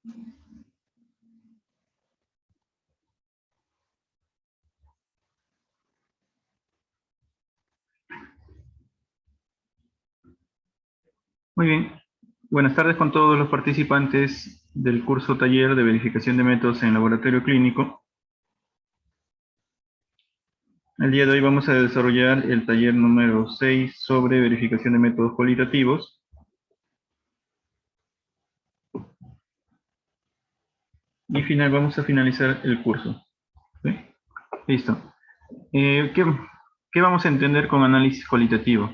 Muy bien. Buenas tardes con todos los participantes del curso taller de verificación de métodos en laboratorio clínico. El día de hoy vamos a desarrollar el taller número 6 sobre verificación de métodos cualitativos. Y vamos a finalizar el curso. ¿Sí? Listo. ¿Qué vamos a entender con análisis cualitativo?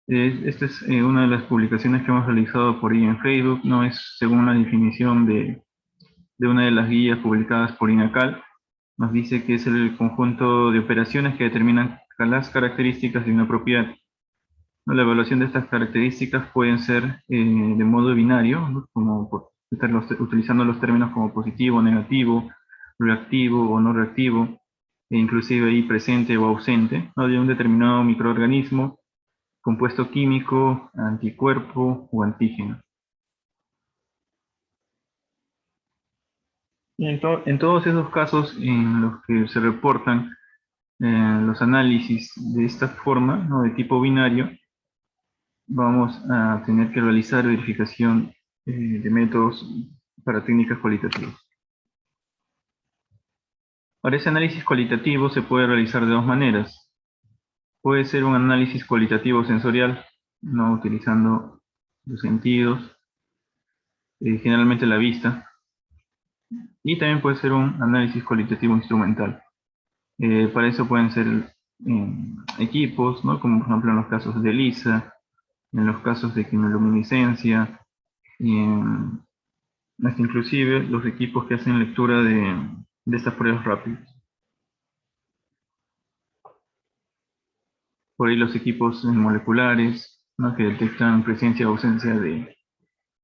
Esta es una de las publicaciones que hemos realizado por ahí en Facebook. No es según la definición de una de las guías publicadas por INACAL. Nos dice que es el conjunto de operaciones que determinan las características de una propiedad. La evaluación de estas características pueden ser de modo binario, ¿no? Como utilizando los términos como positivo, negativo, reactivo o no reactivo, e inclusive ahí presente o ausente, ¿no? De un determinado microorganismo, compuesto químico, anticuerpo o antígeno. Y en todos esos casos en los que se reportan los análisis de esta forma, ¿no? De tipo binario, vamos a tener que realizar verificación de métodos para técnicas cualitativas. Ahora, ese análisis cualitativo se puede realizar de dos maneras. Puede ser un análisis cualitativo sensorial, no utilizando los sentidos, generalmente la vista, y también puede ser un análisis cualitativo instrumental. Para eso pueden ser equipos, ¿no? Como por ejemplo en los casos de ELISA, en los casos de quimioluminiscencia, y hasta inclusive los equipos que hacen lectura de estas pruebas rápidas. Por ahí los equipos moleculares, ¿no? Que detectan presencia o ausencia de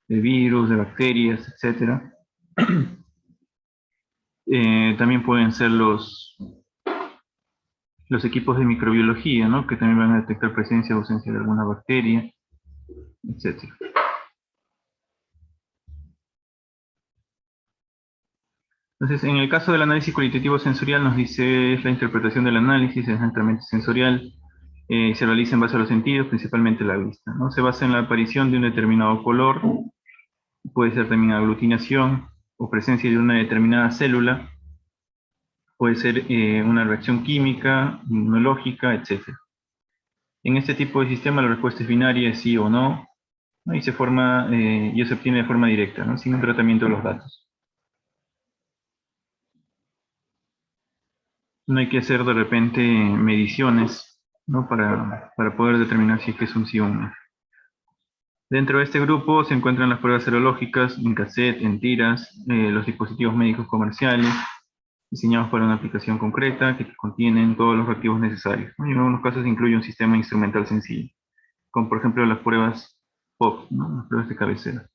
virus, de bacterias, etc. También pueden ser los equipos de microbiología, ¿no? Que también van a detectar presencia o ausencia de alguna bacteria, etc. Entonces, en el caso del análisis cualitativo sensorial, nos dice es la interpretación del análisis, es netamente sensorial, se realiza en base a los sentidos, principalmente la vista, ¿no? Se basa en la aparición de un determinado color, puede ser también aglutinación o presencia de una determinada célula, puede ser una reacción química, inmunológica, etc. En este tipo de sistema la respuesta es binaria, es sí o no, ¿no? Y se obtiene de forma directa, ¿no? Sin un tratamiento de los datos. No hay que hacer de repente mediciones, ¿no? Para poder determinar si es que es un sí o un no. Dentro de este grupo se encuentran las pruebas serológicas en cassette, en tiras, los dispositivos médicos comerciales, diseñados para una aplicación concreta, que contienen todos los reactivos necesarios, ¿no? Y en algunos casos incluye un sistema instrumental sencillo, como por ejemplo las pruebas POP, ¿no? Las pruebas de cabecera.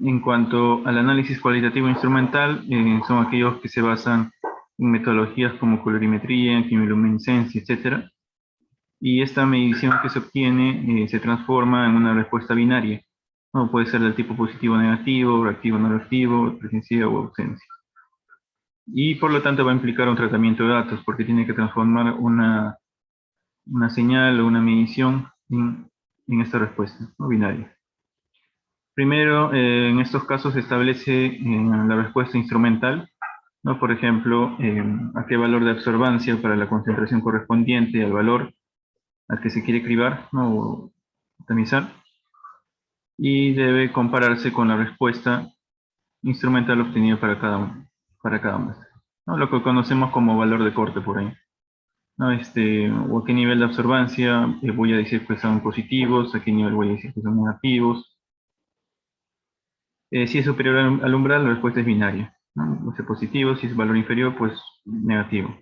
En cuanto al análisis cualitativo instrumental, son aquellos que se basan en metodologías como colorimetría, quimioluminiscencia, etc. Y esta medición que se obtiene se transforma en una respuesta binaria, ¿no? Puede ser del tipo positivo o negativo, reactivo o no reactivo, presencia o ausencia. Y por lo tanto va a implicar un tratamiento de datos, porque tiene que transformar una señal o una medición en esta respuesta, ¿no? Binaria. Primero, en estos casos se establece la respuesta instrumental, ¿no? Por ejemplo, a qué valor de absorbancia para la concentración correspondiente al valor al que se quiere cribar, ¿no? O tamizar, y debe compararse con la respuesta instrumental obtenida para cada muestra, ¿no? Lo que conocemos como valor de corte por ahí, ¿no? O a qué nivel de absorbancia voy a decir que son positivos, a qué nivel voy a decir que son negativos. Si es superior al umbral, la respuesta es binaria, ¿no? Va a ser positivo; si es valor inferior, pues negativo.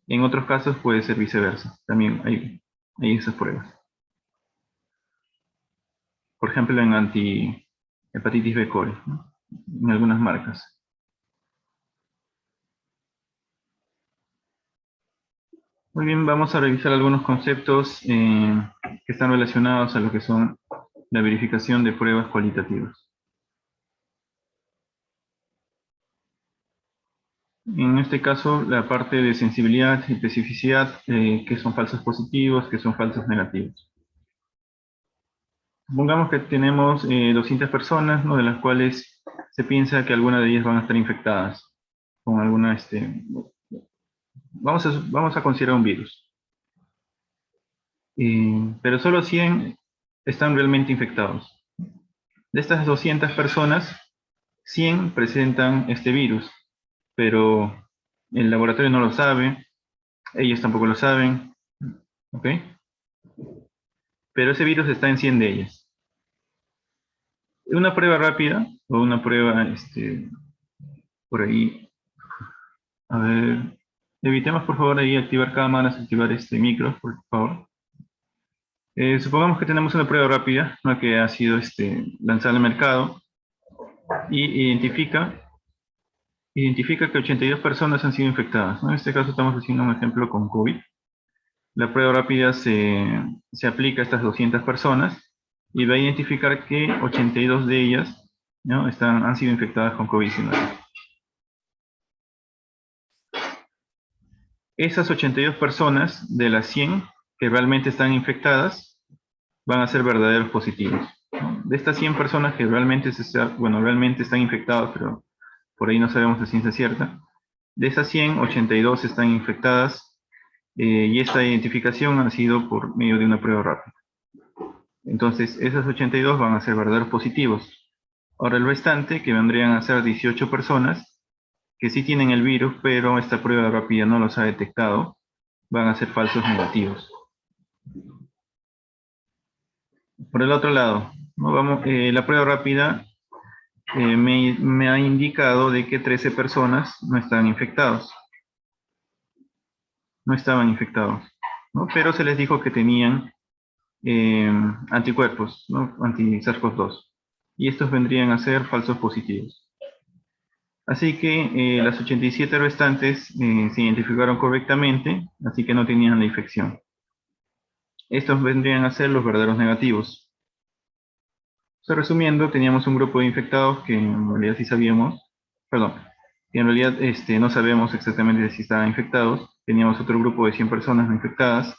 En otros casos puede ser viceversa, también hay esas pruebas. Por ejemplo, en hepatitis B. coli, ¿no? En algunas marcas. Muy bien, vamos a revisar algunos conceptos que están relacionados a lo que son la verificación de pruebas cualitativas. En este caso, la parte de sensibilidad y especificidad, que son falsos positivos, que son falsos negativos. Supongamos que tenemos 200 personas, ¿no? De las cuales se piensa que algunas de ellas van a estar infectadas con alguna, vamos a considerar un virus. Pero solo 100 están realmente infectados. De estas 200 personas, 100 presentan este virus, pero el laboratorio no lo sabe, ellos tampoco lo saben, ¿ok? Pero ese virus está en 100 de ellas. Una prueba rápida, o una prueba, por ahí, a ver, evitemos por favor ahí activar cámaras, activar este micro, por favor. Supongamos que tenemos una prueba rápida, ¿no? Que ha sido lanzada al mercado y identifica que 82 personas han sido infectadas, ¿no? En este caso estamos haciendo un ejemplo con COVID. La prueba rápida se aplica a estas 200 personas y va a identificar que 82 de ellas, ¿no? Han sido infectadas con COVID-19. Esas 82 personas de las 100 que realmente están infectadas van a ser verdaderos positivos, ¿no? De estas 100 personas que realmente están infectadas, pero por ahí no sabemos la ciencia cierta, de esas 100, 82 están infectadas, y esta identificación ha sido por medio de una prueba rápida. Entonces, esas 82 van a ser verdaderos positivos. Ahora el restante, que vendrían a ser 18 personas, que sí tienen el virus, pero esta prueba rápida no los ha detectado, van a ser falsos negativos. Por el otro lado, ¿no? La prueba rápida me ha indicado de que 13 personas no están infectados. No estaban infectados, ¿no? Pero se les dijo que tenían anticuerpos, ¿no? Anti-SARS-CoV-2. Y estos vendrían a ser falsos positivos. Así que las 87 restantes se identificaron correctamente, así que no tenían la infección. Estos vendrían a ser los verdaderos negativos. Resumiendo, teníamos un grupo de infectados que en realidad sí sabíamos, perdón, que en realidad no sabemos exactamente si estaban infectados. Teníamos otro grupo de 100 personas no infectadas.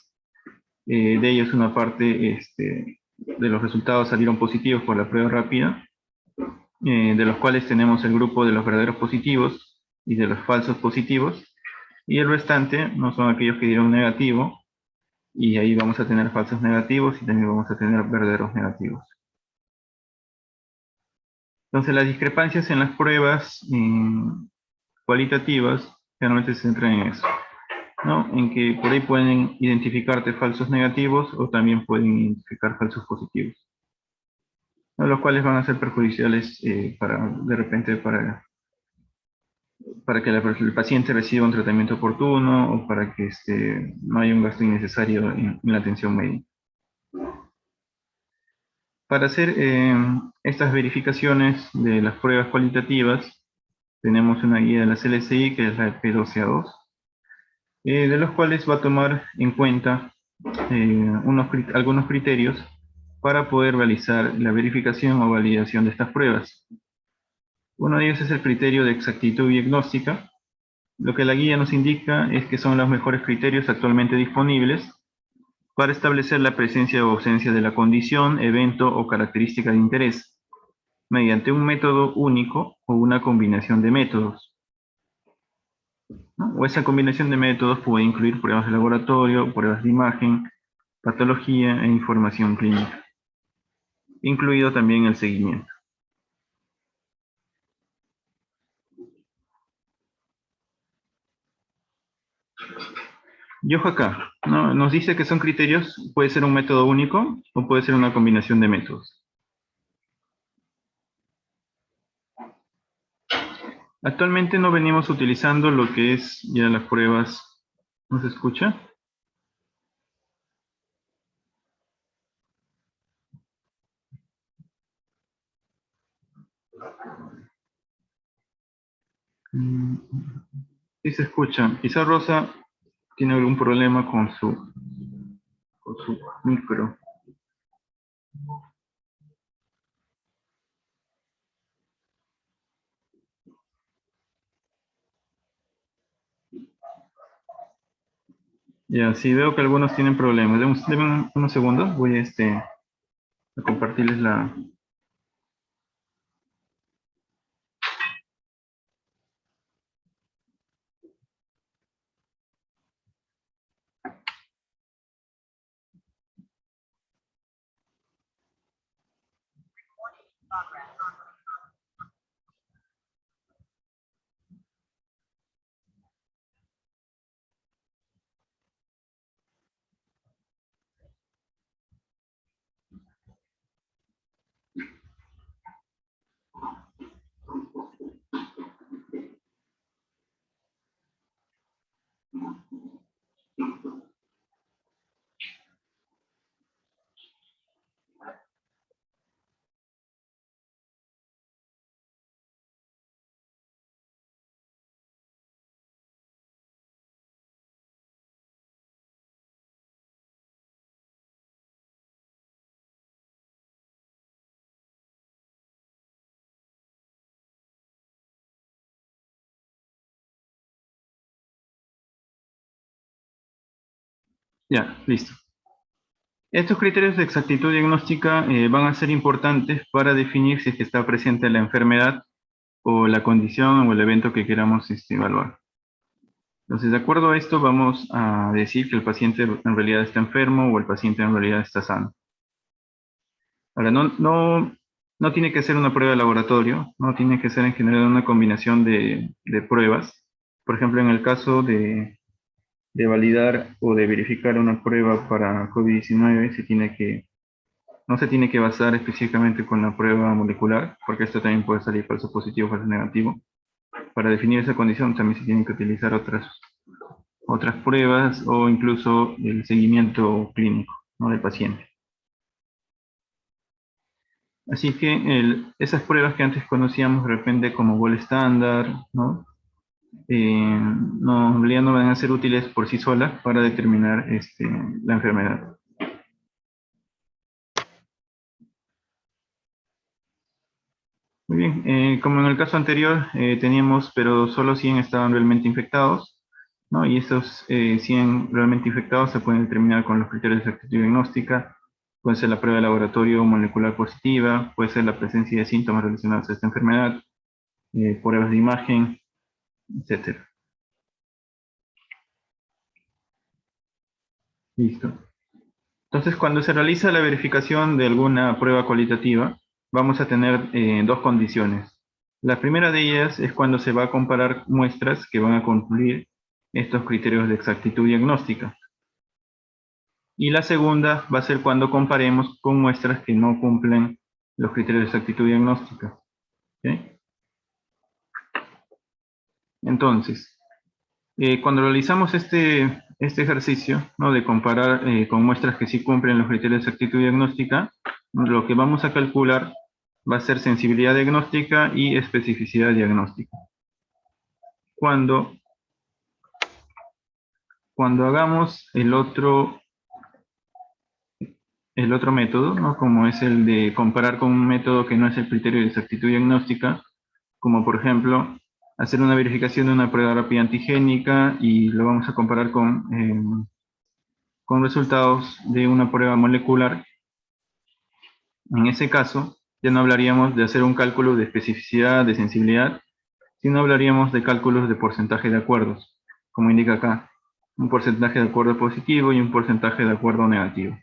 De ellos una parte de los resultados salieron positivos por la prueba rápida, de los cuales tenemos el grupo de los verdaderos positivos y de los falsos positivos, y el restante no son aquellos que dieron negativo, y ahí vamos a tener falsos negativos y también vamos a tener verdaderos negativos. Entonces las discrepancias en las pruebas cualitativas generalmente se centran en eso, ¿no? En que por ahí pueden identificarte falsos negativos o también pueden identificar falsos positivos, ¿no? Los cuales van a ser perjudiciales de repente para que el paciente reciba un tratamiento oportuno o para que no haya un gasto innecesario en la atención médica. Para hacer estas verificaciones de las pruebas cualitativas, tenemos una guía de la CLCI, que es la P12A2, de los cuales va a tomar en cuenta algunos criterios para poder realizar la verificación o validación de estas pruebas. Uno de ellos es el criterio de exactitud diagnóstica. Lo que la guía nos indica es que son los mejores criterios actualmente disponibles para establecer la presencia o ausencia de la condición, evento o característica de interés, mediante un método único o una combinación de métodos, ¿no? O esa combinación de métodos puede incluir pruebas de laboratorio, pruebas de imagen, patología e información clínica, incluido también el seguimiento. Y ojo acá, ¿no? Nos dice que son criterios, puede ser un método único o puede ser una combinación de métodos. Actualmente no venimos utilizando lo que es ya las pruebas. ¿No se escucha? Sí se escucha. Quizá Rosa tiene algún problema con su micro. Ya, sí veo que algunos tienen problemas. Deme unos segundos, voy a compartirles la... Ya, listo. Estos criterios de exactitud diagnóstica van a ser importantes para definir si es que está presente la enfermedad o la condición o el evento que queramos evaluar. Entonces, de acuerdo a esto, vamos a decir que el paciente en realidad está enfermo o el paciente en realidad está sano. Ahora, no tiene que ser una prueba de laboratorio, no tiene que ser en general una combinación de pruebas. Por ejemplo, en el caso de validar o de verificar una prueba para COVID-19, no se tiene que basar específicamente con la prueba molecular, porque esto también puede salir falso positivo o falso negativo. Para definir esa condición también se tienen que utilizar otras pruebas o incluso el seguimiento clínico, ¿no?, del paciente. Así que esas pruebas que antes conocíamos de repente como gol estándar, ¿no? En realidad no van a ser útiles por sí solas para determinar la enfermedad. Muy bien, como en el caso anterior teníamos, pero solo 100 estaban realmente infectados, ¿no? Y estos 100 realmente infectados se pueden determinar con los criterios de exactitud diagnóstica. Puede ser la prueba de laboratorio molecular positiva, puede ser la presencia de síntomas relacionados a esta enfermedad, pruebas de imagen, etcétera. Listo. Entonces, cuando se realiza la verificación de alguna prueba cualitativa, vamos a tener dos condiciones. La primera de ellas es cuando se va a comparar muestras que van a cumplir estos criterios de exactitud diagnóstica. Y la segunda va a ser cuando comparemos con muestras que no cumplen los criterios de exactitud diagnóstica. ¿Ok? Entonces, cuando realizamos este ejercicio, ¿no?, de comparar con muestras que sí cumplen los criterios de exactitud diagnóstica, lo que vamos a calcular va a ser sensibilidad diagnóstica y especificidad diagnóstica. Cuando, cuando hagamos el otro método, ¿no?, como es el de comparar con un método que no es el criterio de exactitud diagnóstica, como por ejemplo hacer una verificación de una prueba rápida antigénica y lo vamos a comparar con resultados de una prueba molecular. En ese caso, ya no hablaríamos de hacer un cálculo de especificidad, de sensibilidad, sino hablaríamos de cálculos de porcentaje de acuerdos, como indica acá, un porcentaje de acuerdo positivo y un porcentaje de acuerdo negativo.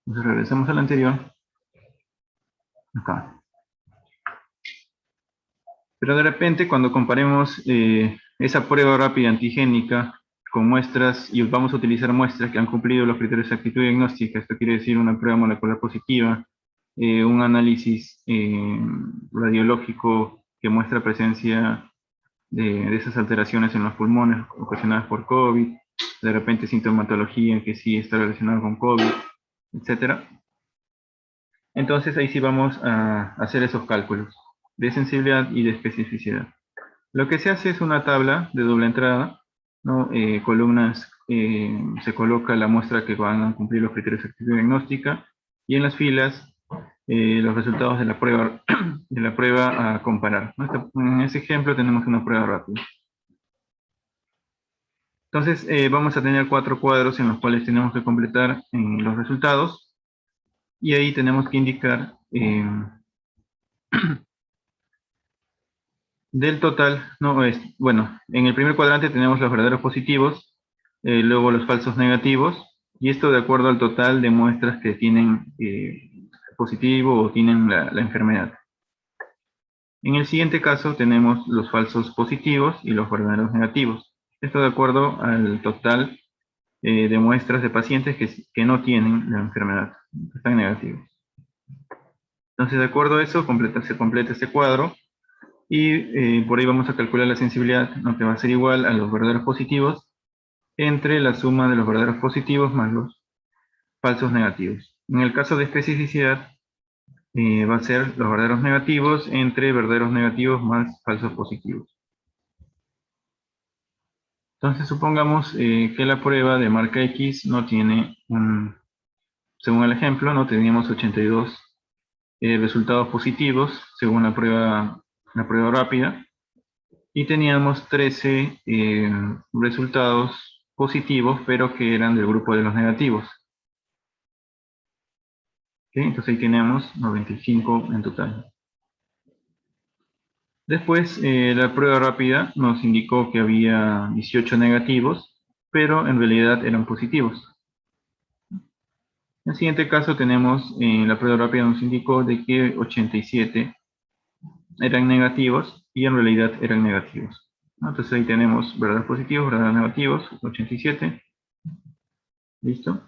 Entonces regresamos al anterior, acá. Pero de repente, cuando comparemos esa prueba rápida antigénica con muestras, y vamos a utilizar muestras que han cumplido los criterios de exactitud diagnóstica, esto quiere decir una prueba molecular positiva, un análisis radiológico que muestra presencia de esas alteraciones en los pulmones ocasionadas por COVID, de repente sintomatología que sí está relacionada con COVID, etc. Entonces ahí sí vamos a hacer esos cálculos de sensibilidad y de especificidad. Lo que se hace es una tabla de doble entrada, ¿no? Columnas, se coloca la muestra que van a cumplir los criterios de actividad diagnóstica y en las filas los resultados de la prueba a comparar, ¿no? En ese ejemplo tenemos una prueba rápida. Entonces, vamos a tener 4 cuadros en los cuales tenemos que completar los resultados, y ahí tenemos que indicar del total, no es, bueno, en el primer cuadrante tenemos los verdaderos positivos, luego los falsos negativos, y esto de acuerdo al total de muestras que tienen positivo o tienen la enfermedad. En el siguiente caso tenemos los falsos positivos y los verdaderos negativos. Esto de acuerdo al total de muestras de pacientes que no tienen la enfermedad, que están negativos. Entonces, de acuerdo a eso, se completa este cuadro, y por ahí vamos a calcular la sensibilidad, ¿no? Que va a ser igual a los verdaderos positivos entre la suma de los verdaderos positivos más los falsos negativos. En el caso de especificidad, va a ser los verdaderos negativos entre verdaderos negativos más falsos positivos. Entonces supongamos que la prueba de marca X no tiene según el ejemplo, no teníamos 82 resultados positivos según la prueba rápida, y teníamos 13 resultados positivos, pero que eran del grupo de los negativos. ¿Ok? Entonces ahí tenemos 95 en total. Después, la prueba rápida nos indicó que había 18 negativos, pero en realidad eran positivos. En el siguiente caso tenemos, la prueba rápida nos indicó de que 87 eran negativos y en realidad eran negativos, ¿no? Entonces ahí tenemos verdaderos positivos, verdaderos negativos, 87. ¿Listo?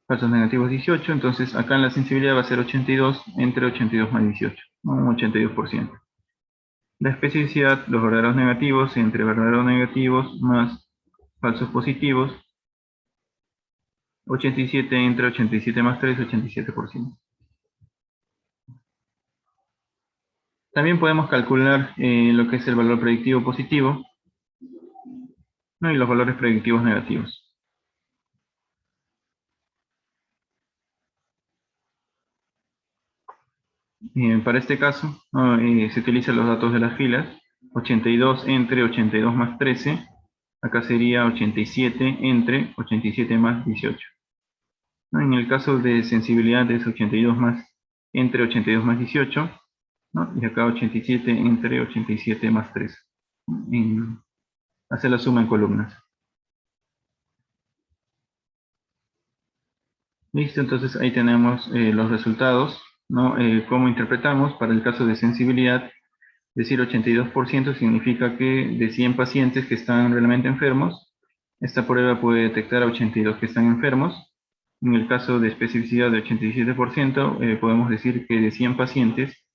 Falsos negativos 18, entonces acá en la sensibilidad va a ser 82 entre 82 más 18, ¿no? Un 82%. La especificidad, los verdaderos negativos entre verdaderos negativos más falsos positivos, 87 entre 87 más 3, 87%. También podemos calcular lo que es el valor predictivo positivo, ¿no? Y los valores predictivos negativos. Para este caso, ¿no? Se utilizan los datos de las filas, 82 entre 82 más 13, acá sería 87 entre 87 más 18. ¿No? En el caso de sensibilidad es 82 más entre 82 más 18, ¿no? Y acá 87 entre 87 más 13. Hace la suma en columnas. Listo, entonces ahí tenemos los resultados, ¿no? ¿Cómo interpretamos? Para el caso de sensibilidad, decir 82% significa que de 100 pacientes que están realmente enfermos, esta prueba puede detectar a 82 que están enfermos. En el caso de especificidad de 87%, podemos decir que de 100 pacientes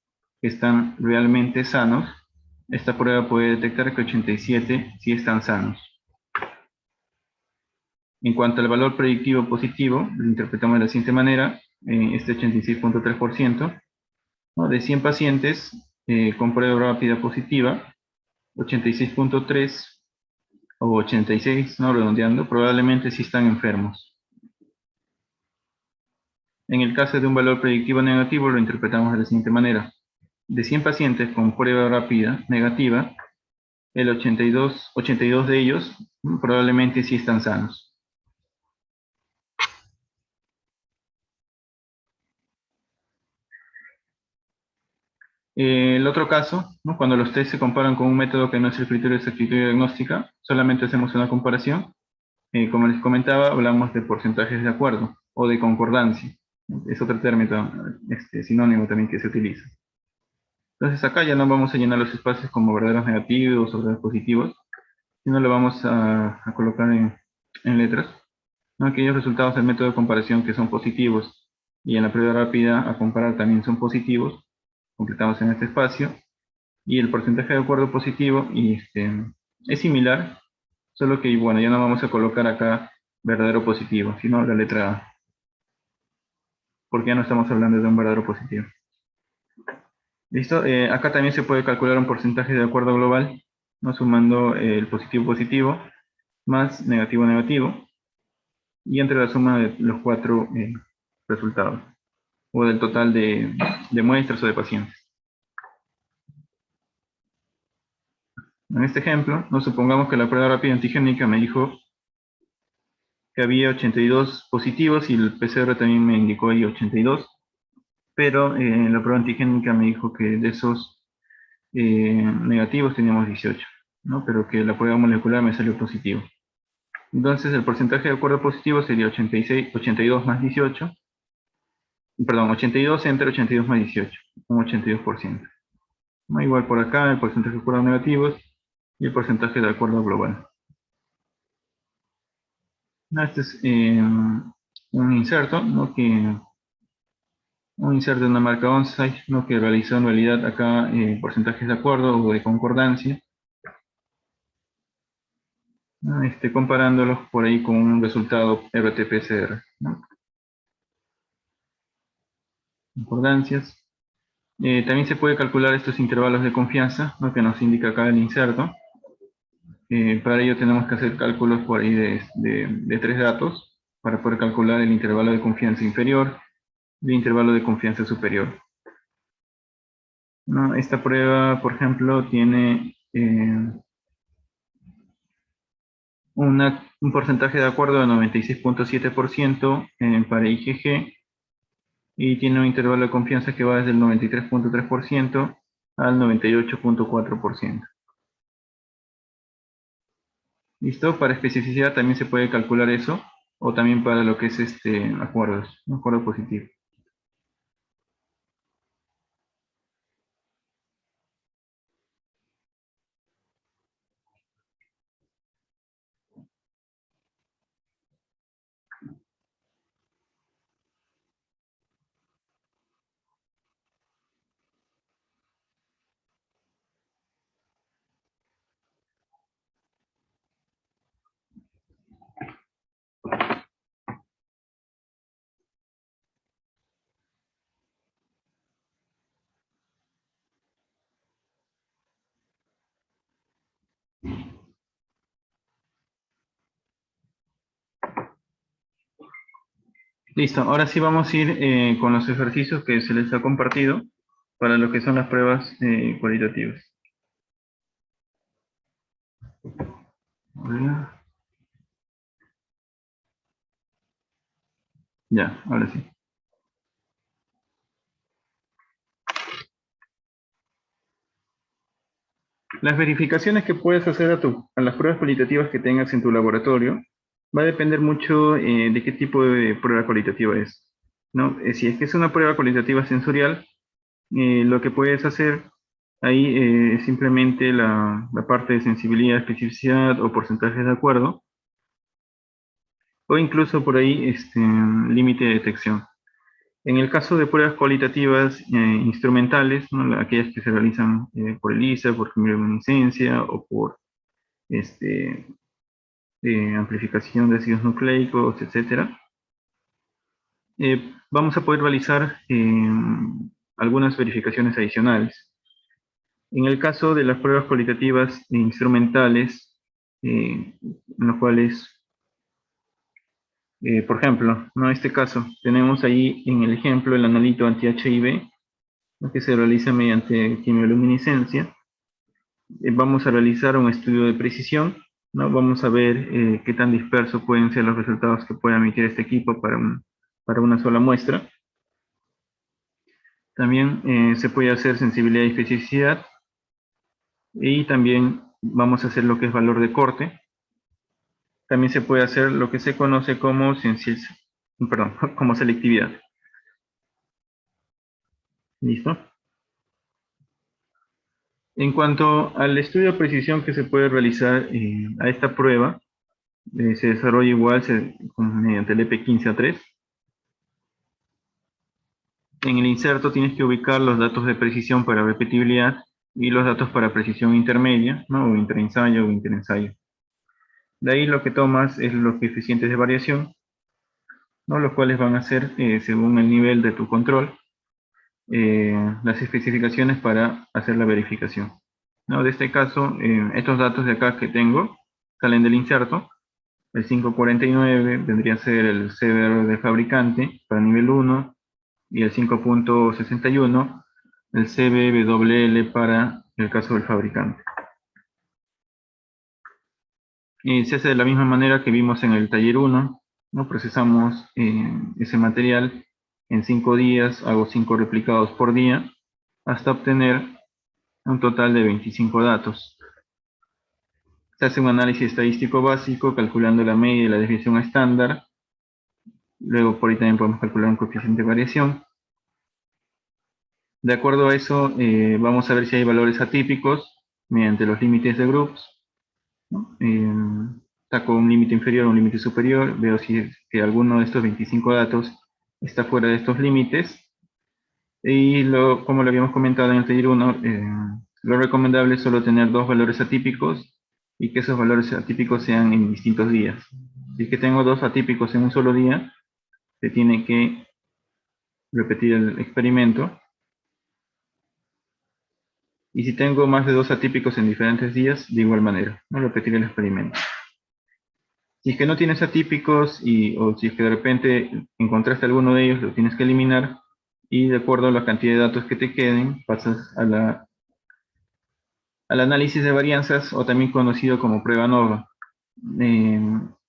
que están realmente sanos, esta prueba puede detectar que 87 sí están sanos. En cuanto al valor predictivo positivo, lo interpretamos de la siguiente manera: este 86.3%, ¿no? De 100 pacientes con prueba rápida positiva, 86.3 o 86, ¿no? Redondeando, probablemente sí están enfermos. En el caso de un valor predictivo negativo, lo interpretamos de la siguiente manera: de 100 pacientes con prueba rápida negativa, el 82 de ellos probablemente sí están sanos. El otro caso, ¿no? Cuando los test se comparan con un método que no es el criterio de exactitud diagnóstica, solamente hacemos una comparación. Como les comentaba, hablamos de porcentajes de acuerdo o de concordancia. Es otro término sinónimo también que se utiliza. Entonces acá ya no vamos a llenar los espacios como verdaderos negativos o verdaderos positivos, sino lo vamos a colocar en letras, ¿no? Aquellos resultados del método de comparación que son positivos y en la prueba rápida a comparar también son positivos, completamos en este espacio. Y el porcentaje de acuerdo positivo es similar, solo que bueno, ya no vamos a colocar acá verdadero positivo, sino la letra A, porque ya no estamos hablando de un verdadero positivo. ¿Listo? Acá también se puede calcular un porcentaje de acuerdo global, ¿no? Sumando el positivo-positivo más negativo-negativo, y entre la suma de los cuatro resultados, o del total de muestras o de pacientes. En este ejemplo, nos supongamos que la prueba rápida antigénica me dijo que había 82 positivos y el PCR también me indicó ahí 82, pero la prueba antigénica me dijo que de esos negativos teníamos 18, ¿no? Pero que la prueba molecular me salió positivo. Entonces el porcentaje de acuerdo positivo sería 86, 82 más 18, perdón, 82 entre 82 más 18, un 82%. ¿No? Igual por acá el porcentaje de acuerdos negativos y el porcentaje de acuerdo global. ¿No? Este es un inserto, ¿no? Un inserto de una marca on-site, ¿no? Que realiza en realidad acá porcentajes de acuerdo o de concordancia, ¿no? Comparándolos por ahí con un resultado RT-PCR, ¿no? Concordancias. También se puede calcular estos intervalos de confianza, ¿no? Que nos indica acá el inserto. Para ello tenemos que hacer cálculos por ahí de tres datos para poder calcular el intervalo de confianza inferior y el intervalo de confianza superior, ¿no? Esta prueba, por ejemplo, tiene un porcentaje de acuerdo de 96.7% para IgG y tiene un intervalo de confianza que va desde el 93.3% al 98.4%. ¿Listo? Para especificidad también se puede calcular eso, o también para lo que es acuerdos, un acuerdo positivo. Listo, ahora sí vamos a ir con los ejercicios que se les ha compartido para lo que son las pruebas cualitativas. Ya, ahora sí. Las verificaciones que puedes hacer a las pruebas cualitativas que tengas en tu laboratorio va a depender mucho de qué tipo de prueba cualitativa es, ¿no? Si es que es una prueba cualitativa sensorial, lo que puedes hacer ahí es simplemente la parte de sensibilidad, especificidad o porcentajes de acuerdo, o incluso por ahí límite de detección. En el caso de pruebas cualitativas instrumentales, ¿no? Aquellas que se realizan por ELISA, por quimioluminiscencia o por este, amplificación de ácidos nucleicos, etc., vamos a poder realizar algunas verificaciones adicionales. En el caso de las pruebas cualitativas instrumentales, en los cuales, por ejemplo, ¿no? En este caso, tenemos ahí en el ejemplo el analito anti-HIV, ¿no? Que se realiza mediante quimioluminiscencia. Vamos a realizar un estudio de precisión, ¿no? Vamos a ver qué tan dispersos pueden ser los resultados que pueda emitir este equipo para una sola muestra. También se puede hacer sensibilidad y especificidad, y también vamos a hacer lo que es valor de corte. También se puede hacer lo que se conoce como, como selectividad. ¿Listo? En cuanto al estudio de precisión que se puede realizar a esta prueba, se desarrolla igual mediante el EP15A3. En el inserto tienes que ubicar los datos de precisión para repetibilidad y los datos para precisión intermedia, ¿no? O interensayo o interensayo. De ahí lo que tomas es los coeficientes de variación, ¿no? Los cuales van a ser, según el nivel de tu control, las especificaciones para hacer la verificación. ¿no? De este caso, estos datos de acá que tengo salen del inserto. El 549 vendría a ser el CBR del fabricante para nivel 1 y el 5.61 el CBWL para el caso del fabricante. Y se hace de la misma manera que vimos en el taller 1, ¿no? Procesamos ese material en 5 días, hago 5 replicados por día, hasta obtener un total de 25 datos. Se hace un análisis estadístico básico calculando la media y la desviación estándar. Luego por ahí también podemos calcular un coeficiente de variación. De acuerdo a eso, vamos a ver si hay valores atípicos mediante los límites de groups, ¿no? Saco un límite inferior o un límite superior, veo si es que alguno de estos 25 datos está fuera de estos límites. Y como lo habíamos comentado en el taller 1, lo recomendable es solo tener 2 valores atípicos y que esos valores atípicos sean en distintos días. Si es que tengo 2 atípicos en un solo día, se tiene que repetir el experimento. Y si tengo más de 2 atípicos en diferentes días, de igual manera, no repetir el experimento. Si es que no tienes atípicos o si es que de repente encontraste alguno de ellos, lo tienes que eliminar y de acuerdo a la cantidad de datos que te queden, pasas al análisis de varianzas o también conocido como prueba nova. Eh,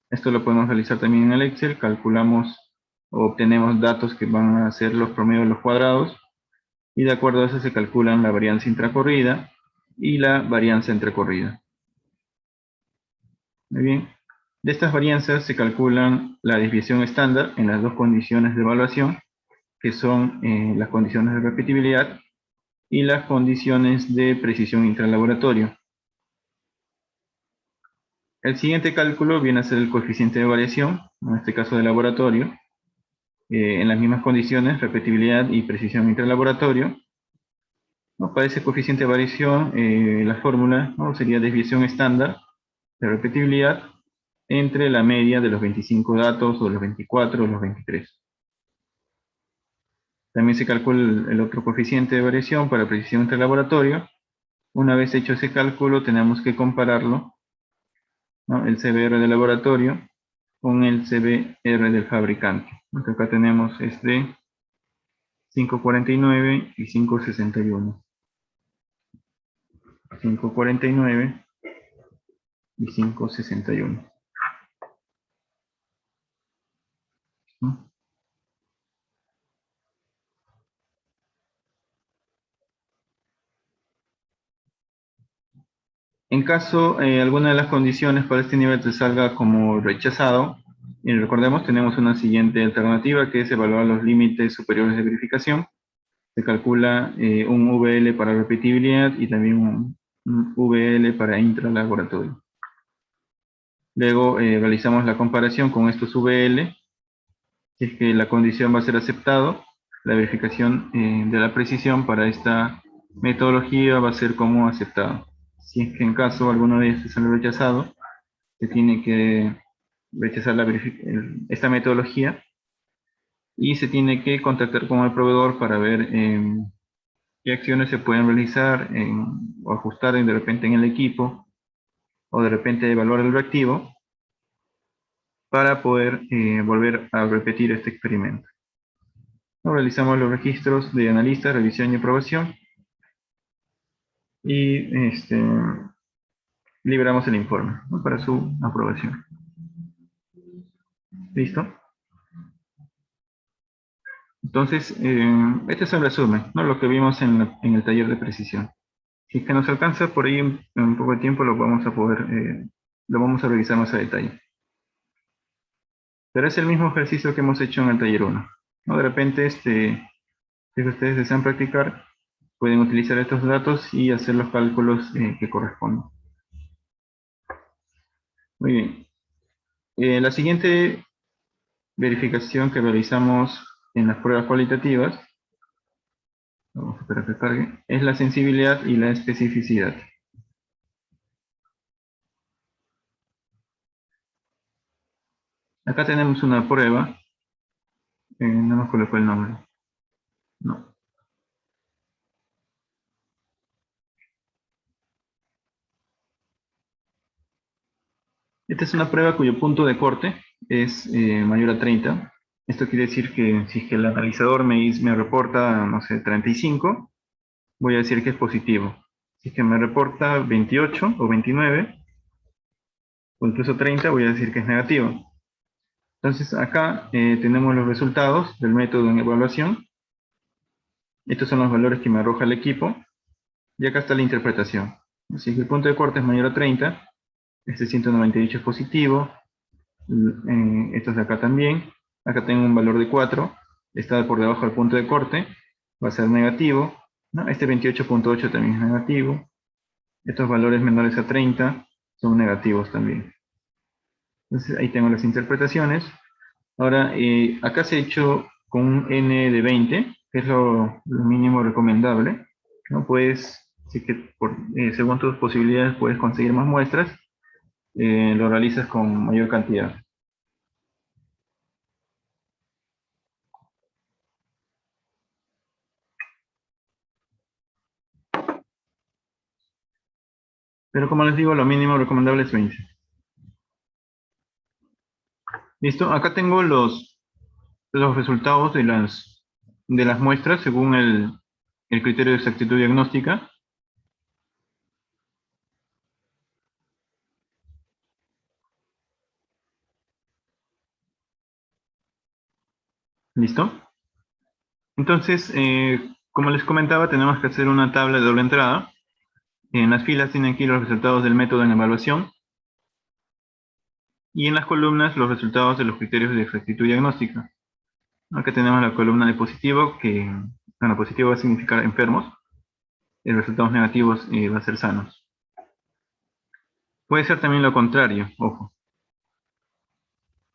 Esto lo podemos realizar también en el Excel, calculamos o obtenemos datos que van a ser los promedios de los cuadrados y de acuerdo a eso se calculan la varianza intracorrida y la varianza entrecorrida. Muy bien. De estas varianzas se calculan la desviación estándar en las dos condiciones de evaluación, que son las condiciones de repetibilidad y las condiciones de precisión intralaboratorio. El siguiente cálculo viene a ser el coeficiente de variación, en este caso de laboratorio, en las mismas condiciones, repetibilidad y precisión intralaboratorio. ¿No? Para ese coeficiente de variación, la fórmula, ¿no?, sería desviación estándar de repetibilidad entre la media de los 25 datos o los 24 o los 23. También se calcula el otro coeficiente de variación para precisión entre laboratorio. Una vez hecho ese cálculo, tenemos que compararlo, ¿no?, el CBR del laboratorio con el CBR del fabricante. Lo que acá tenemos es de 549 y 561. 549 y 561. ¿No? En caso alguna de las condiciones para este nivel te salga como rechazado, y recordemos, tenemos una siguiente alternativa que es evaluar los límites superiores de verificación. Se calcula un VL para repetibilidad y también un VL para intralaboratorio. Luego realizamos la comparación con estos VL. Si es que la condición va a ser aceptado, la verificación de la precisión para esta metodología va a ser como aceptado. Si es que en caso alguno de estos sale rechazado, se tiene que rechazar esta metodología y se tiene que contactar con el proveedor para ver qué acciones se pueden realizar o ajustar de repente en el equipo o de repente evaluar el reactivo para poder volver a repetir este experimento. Realizamos los registros de analista, revisión y aprobación y liberamos el informe, ¿no?, para su aprobación. ¿Listo? Entonces, este es el resumen, ¿no?, lo que vimos en el taller de precisión. Si es que nos alcanza por ahí en un poco de tiempo, lo vamos a poder, lo vamos a revisar más a detalle. Pero es el mismo ejercicio que hemos hecho en el taller 1. ¿No? De repente, si ustedes desean practicar, pueden utilizar estos datos y hacer los cálculos que corresponden. Muy bien. La siguiente verificación que realizamos en las pruebas cualitativas, vamos a esperar que cargue, es la sensibilidad y la especificidad. Acá tenemos una prueba, no me colocó el nombre. No. Esta es una prueba cuyo punto de corte es mayor a 30. Esto quiere decir que si es que el analizador me reporta, no sé, 35, voy a decir que es positivo. Si es que me reporta 28 o 29, o incluso 30, voy a decir que es negativo. Entonces acá tenemos los resultados del método en evaluación. Estos son los valores que me arroja el equipo. Y acá está la interpretación. Si el punto de corte es mayor a 30, este 198 es positivo, estos de acá también. Acá tengo un valor de 4, está por debajo del punto de corte, va a ser negativo, ¿no? Este 28.8 también es negativo. Estos valores menores a 30 son negativos también. Entonces ahí tengo las interpretaciones. Ahora, acá se ha hecho con un N de 20, que es lo mínimo recomendable, ¿no? Puedes, si que según tus posibilidades puedes conseguir más muestras, lo realizas con mayor cantidad. Pero como les digo, lo mínimo recomendable es 20. ¿Listo? Acá tengo los resultados de las muestras según el criterio de exactitud diagnóstica. ¿Listo? Entonces, como les comentaba, tenemos que hacer una tabla de doble entrada. En las filas tienen aquí los resultados del método en evaluación y en las columnas los resultados de los criterios de exactitud diagnóstica. Acá tenemos la columna de positivo, que, bueno, positivo va a significar enfermos, y los resultados negativos va a ser sanos. Puede ser también lo contrario, ojo.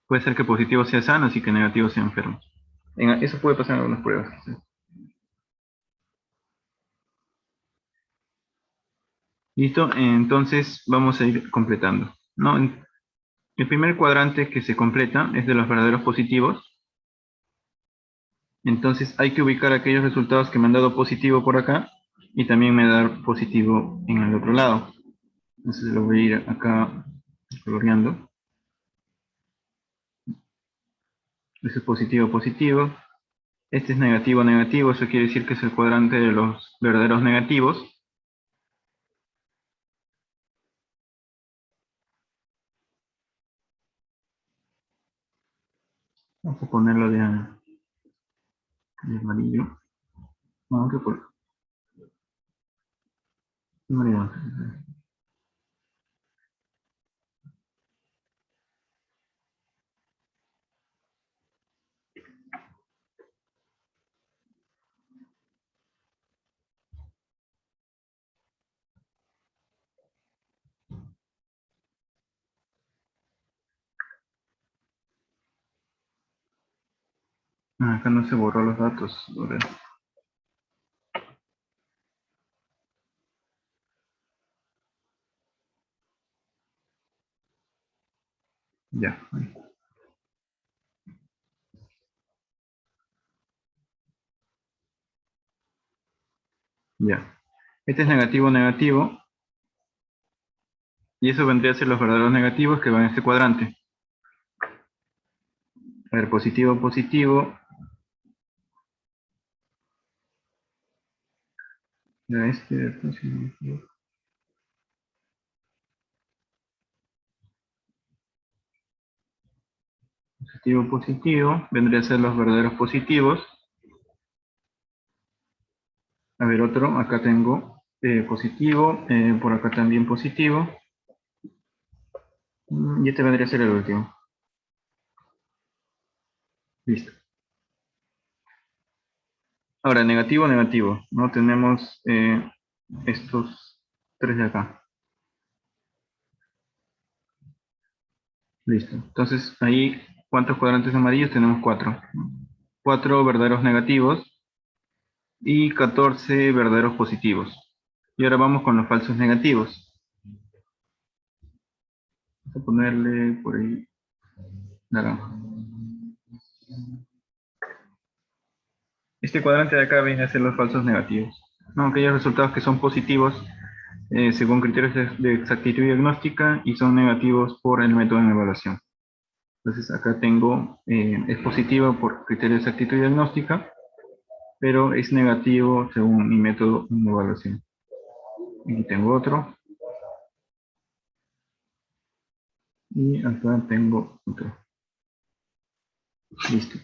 Puede ser que positivo sea sanos y que negativo sea enfermos. Eso puede pasar en algunas pruebas. ¿Sí? Listo, entonces vamos a ir completando, ¿no? El primer cuadrante que se completa es de los verdaderos positivos. Entonces hay que ubicar aquellos resultados que me han dado positivo por acá y también me da positivo en el otro lado. Entonces lo voy a ir acá coloreando. Este es positivo, positivo. Este es negativo, negativo. Eso quiere decir que es el cuadrante de los verdaderos negativos. Vamos a ponerlo de amarillo. No, ¿qué color? Amarillo. Ah, acá no se borró los datos. A ver. Ya, ahí. Ya. Este es negativo, negativo. Y eso vendría a ser los verdaderos negativos que van en este cuadrante. A ver, positivo, positivo. Ya este, positivo, positivo. Vendría a ser los verdaderos positivos. A ver, otro. Acá tengo positivo. Por acá también positivo. Y este vendría a ser el último. Listo. Ahora, negativo, negativo. No tenemos estos tres de acá. Listo. Entonces, ahí, ¿cuántos cuadrantes amarillos? Tenemos 4. 4 verdaderos negativos y 14 verdaderos positivos. Y ahora vamos con los falsos negativos. Vamos a ponerle por ahí naranja. Este cuadrante de acá viene a ser los falsos negativos. No, aquellos resultados que son positivos según criterios de exactitud diagnóstica y son negativos por el método de evaluación. Entonces acá tengo, es positivo por criterio de exactitud diagnóstica, pero es negativo según mi método de evaluación. Aquí tengo otro. Y acá tengo otro. Listo.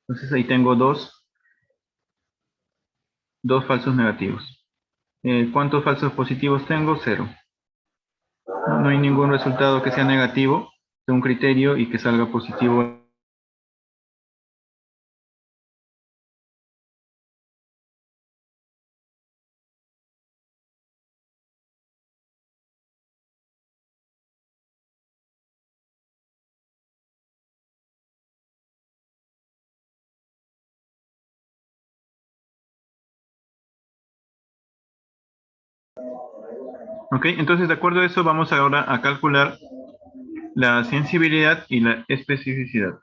Entonces ahí tengo dos falsos negativos. ¿Cuántos falsos positivos tengo? Cero. No hay ningún resultado que sea negativo de un criterio y que salga positivo. Ok, entonces de acuerdo a eso vamos ahora a calcular la sensibilidad y la especificidad.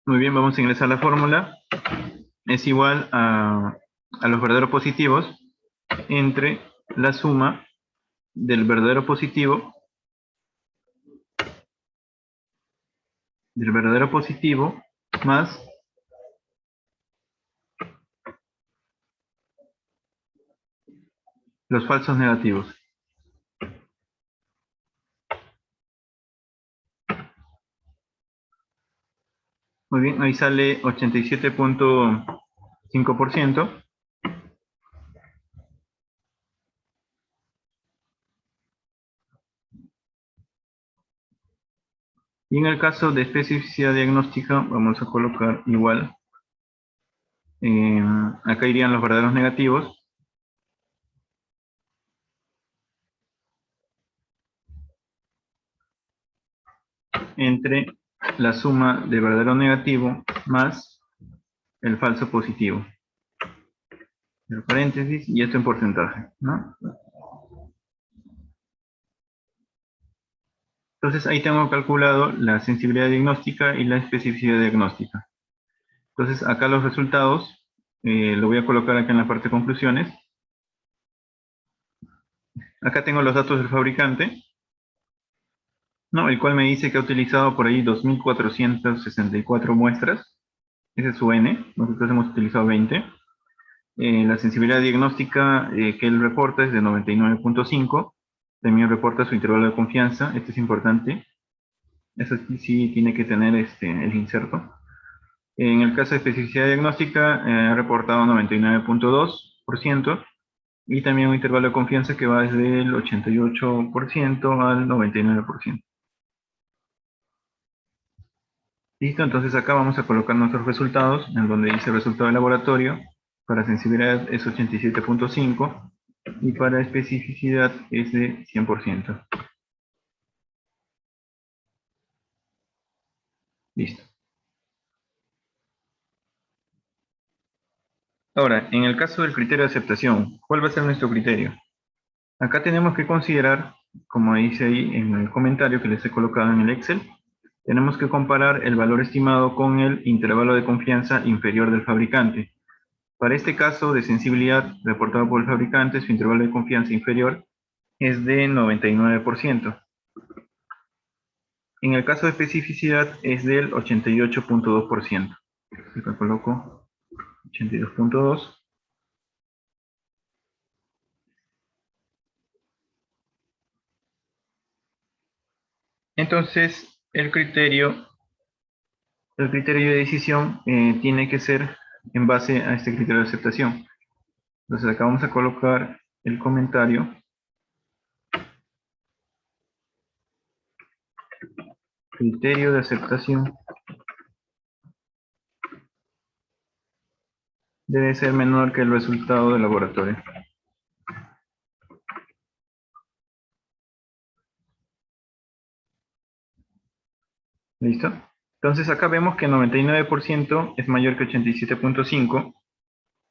Muy bien, vamos a ingresar la fórmula. Es igual a los verdaderos positivos entre la suma del verdadero positivo más los falsos negativos. Muy bien, ahí sale 87.5%. Y en el caso de especificidad diagnóstica, vamos a colocar igual. Acá irían los verdaderos negativos. Entre la suma de verdadero negativo más el falso positivo. El paréntesis y esto en porcentaje, ¿no? Entonces ahí tengo calculado la sensibilidad diagnóstica y la especificidad diagnóstica. Entonces acá los resultados, lo voy a colocar acá en la parte de conclusiones. Acá tengo los datos del fabricante, ¿no? El cual me dice que ha utilizado por ahí 2.464 muestras. Ese es su N, nosotros hemos utilizado 20. La sensibilidad diagnóstica que él reporta es de 99.5. También reporta su intervalo de confianza, este es importante. Eso sí tiene que tener el inserto. En el caso de especificidad diagnóstica, ha reportado 99.2% y también un intervalo de confianza que va desde el 88% al 99%. Listo, entonces acá vamos a colocar nuestros resultados, en donde dice resultado de laboratorio, para sensibilidad es 87.5 y para especificidad es de 100%. Listo. Ahora, en el caso del criterio de aceptación, ¿cuál va a ser nuestro criterio? Acá tenemos que considerar, como dice ahí en el comentario que les he colocado en el Excel, tenemos que comparar el valor estimado con el intervalo de confianza inferior del fabricante. Para este caso de sensibilidad reportado por el fabricante, su intervalo de confianza inferior es de 99%. En el caso de especificidad es del 88.2%. Acá coloco 82.2. Entonces, el criterio de decisión tiene que ser en base a este criterio de aceptación. Entonces acá vamos a colocar el comentario. Criterio de aceptación debe ser menor que el resultado del laboratorio. ¿Listo? Entonces acá vemos que 99% es mayor que 87.5.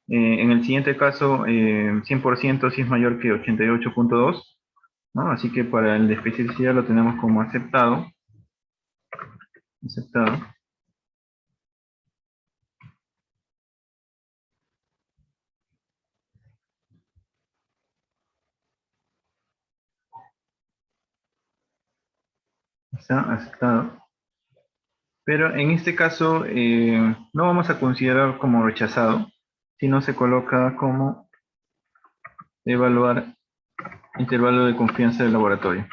En el siguiente caso, 100% sí es mayor que 88.2, ¿no? Así que para el de especificidad lo tenemos como aceptado. Aceptado. Está aceptado. Pero en este caso no vamos a considerar como rechazado, sino se coloca como evaluar intervalo de confianza del laboratorio.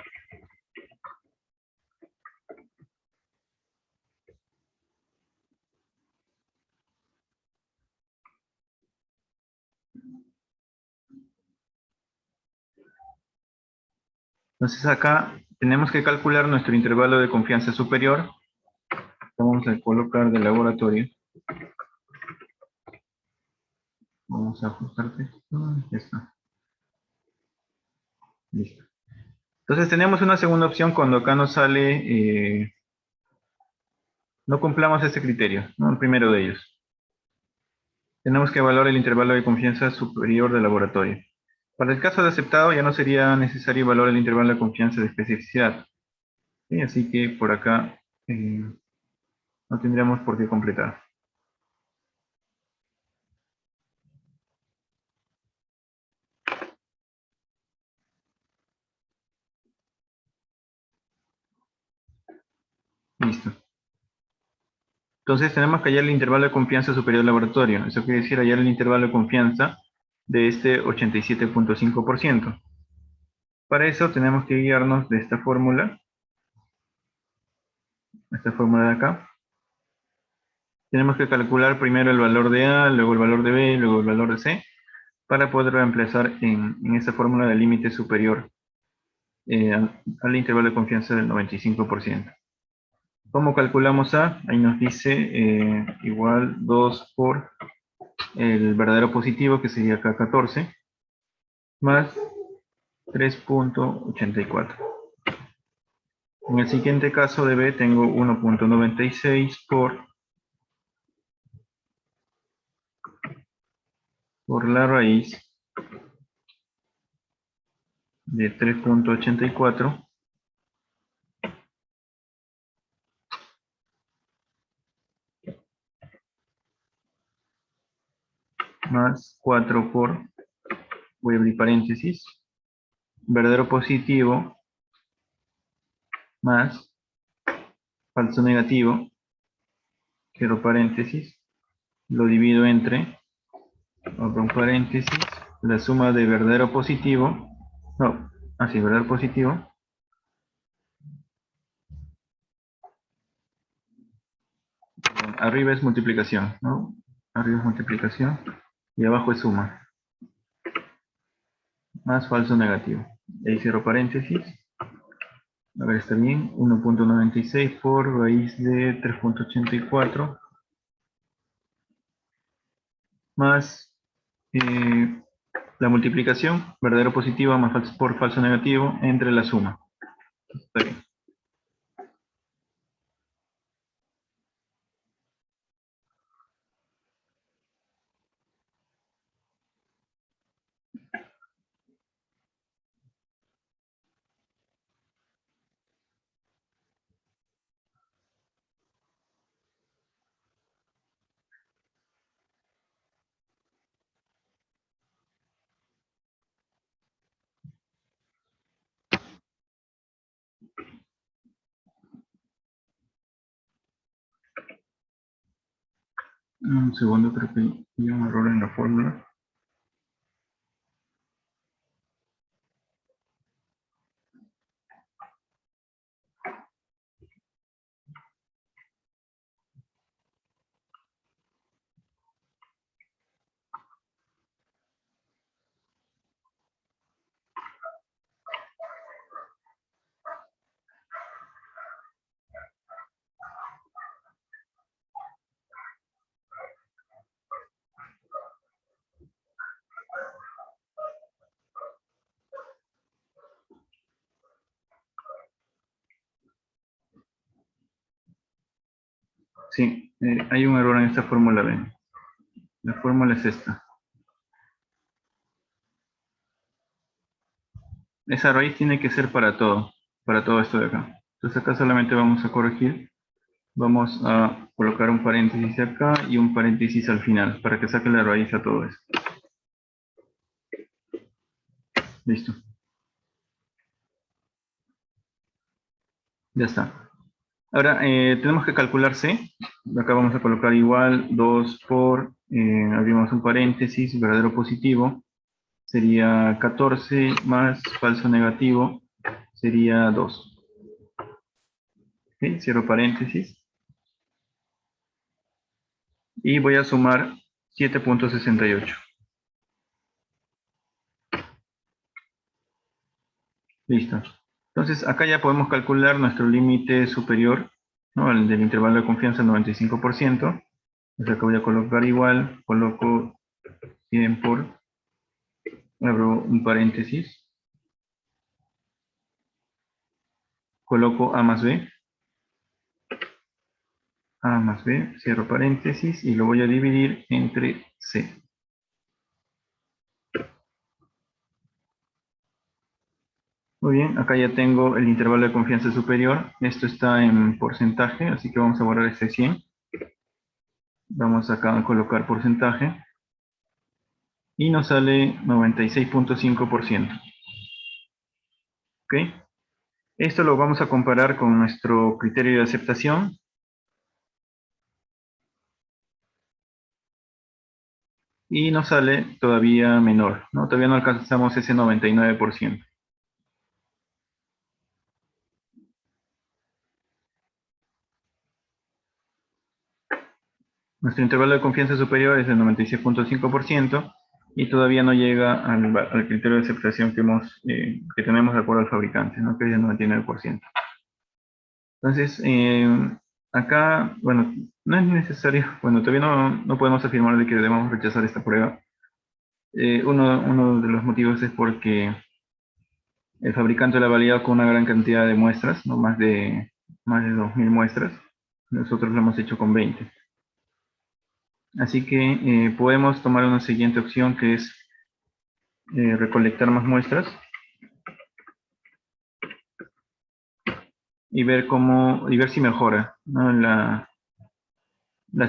Entonces acá tenemos que calcular nuestro intervalo de confianza superior. Vamos a colocar del laboratorio. Vamos a ajustarte esto. Ya está. Listo. Entonces tenemos una segunda opción cuando acá nos sale, no cumplamos este criterio, ¿no? El primero de ellos. Tenemos que evaluar el intervalo de confianza superior del laboratorio. Para el caso de aceptado ya no sería necesario evaluar el intervalo de confianza de especificidad. ¿Sí? Así que por acá no tendríamos por qué completar. Listo. Entonces tenemos que hallar el intervalo de confianza superior al laboratorio. Eso quiere decir hallar el intervalo de confianza de este 87.5%. Para eso tenemos que guiarnos de esta fórmula de acá. Tenemos que calcular primero el valor de A, luego el valor de B, luego el valor de C, para poder reemplazar en esta fórmula del límite superior al intervalo de confianza del 95%. ¿Cómo calculamos A? Ahí nos dice igual 2 por el verdadero positivo, que sería acá 14, más 3.84. En el siguiente caso de B tengo 1.96 por la raíz de 3.84 más 4 por, voy a abrir paréntesis, verdadero positivo más falso negativo, cierro paréntesis, lo divido entre, abro un paréntesis, la suma de verdadero positivo, no, así, verdadero positivo, arriba es multiplicación, ¿no? Arriba es multiplicación y abajo es suma, más falso negativo. Ahí cierro paréntesis. A ver, está bien. 1.96 por raíz de 3.84 más la multiplicación, verdadero positivo más por falso negativo, entre la suma. Está bien. Un segundo, creo que hay un error en la fórmula. Sí, hay un error en esta fórmula B. La fórmula es esta. Esa raíz tiene que ser para todo esto de acá. Entonces acá solamente vamos a corregir Vamos a colocar un paréntesis acá y un paréntesis al final para que saque la raíz a todo esto. Listo. Ya está. Ahora tenemos que calcular C. Acá vamos a colocar igual 2 por, abrimos un paréntesis, verdadero positivo. Sería 14 más falso negativo. Sería 2. ¿Ok? Cierro paréntesis. Y voy a sumar 7.68. Listo. Entonces, acá ya podemos calcular nuestro límite superior, ¿no? El del intervalo de confianza 95%. Entonces acá voy a colocar igual, coloco 100 por, abro un paréntesis, coloco A más B, cierro paréntesis y lo voy a dividir entre C. Muy bien, acá ya tengo el intervalo de confianza superior. Esto está en porcentaje, así que vamos a borrar este 100. Vamos acá a colocar porcentaje. Y nos sale 96.5%. ¿Ok? Esto lo vamos a comparar con nuestro criterio de aceptación. Y nos sale todavía menor, ¿no? Todavía no alcanzamos ese 99%. Nuestro intervalo de confianza superior es de 96.5% y todavía no llega al criterio de aceptación que tenemos de acuerdo al fabricante, ¿no? Que es de 99%. Entonces, acá, bueno, no es necesario, bueno, todavía no podemos afirmar de que debemos rechazar esta prueba. Uno de los motivos es porque el fabricante la ha validado con una gran cantidad de muestras, ¿no? Más de 2000 muestras. Nosotros lo hemos hecho con 20. Así que podemos tomar una siguiente opción que es recolectar más muestras y ver si mejora, ¿no? La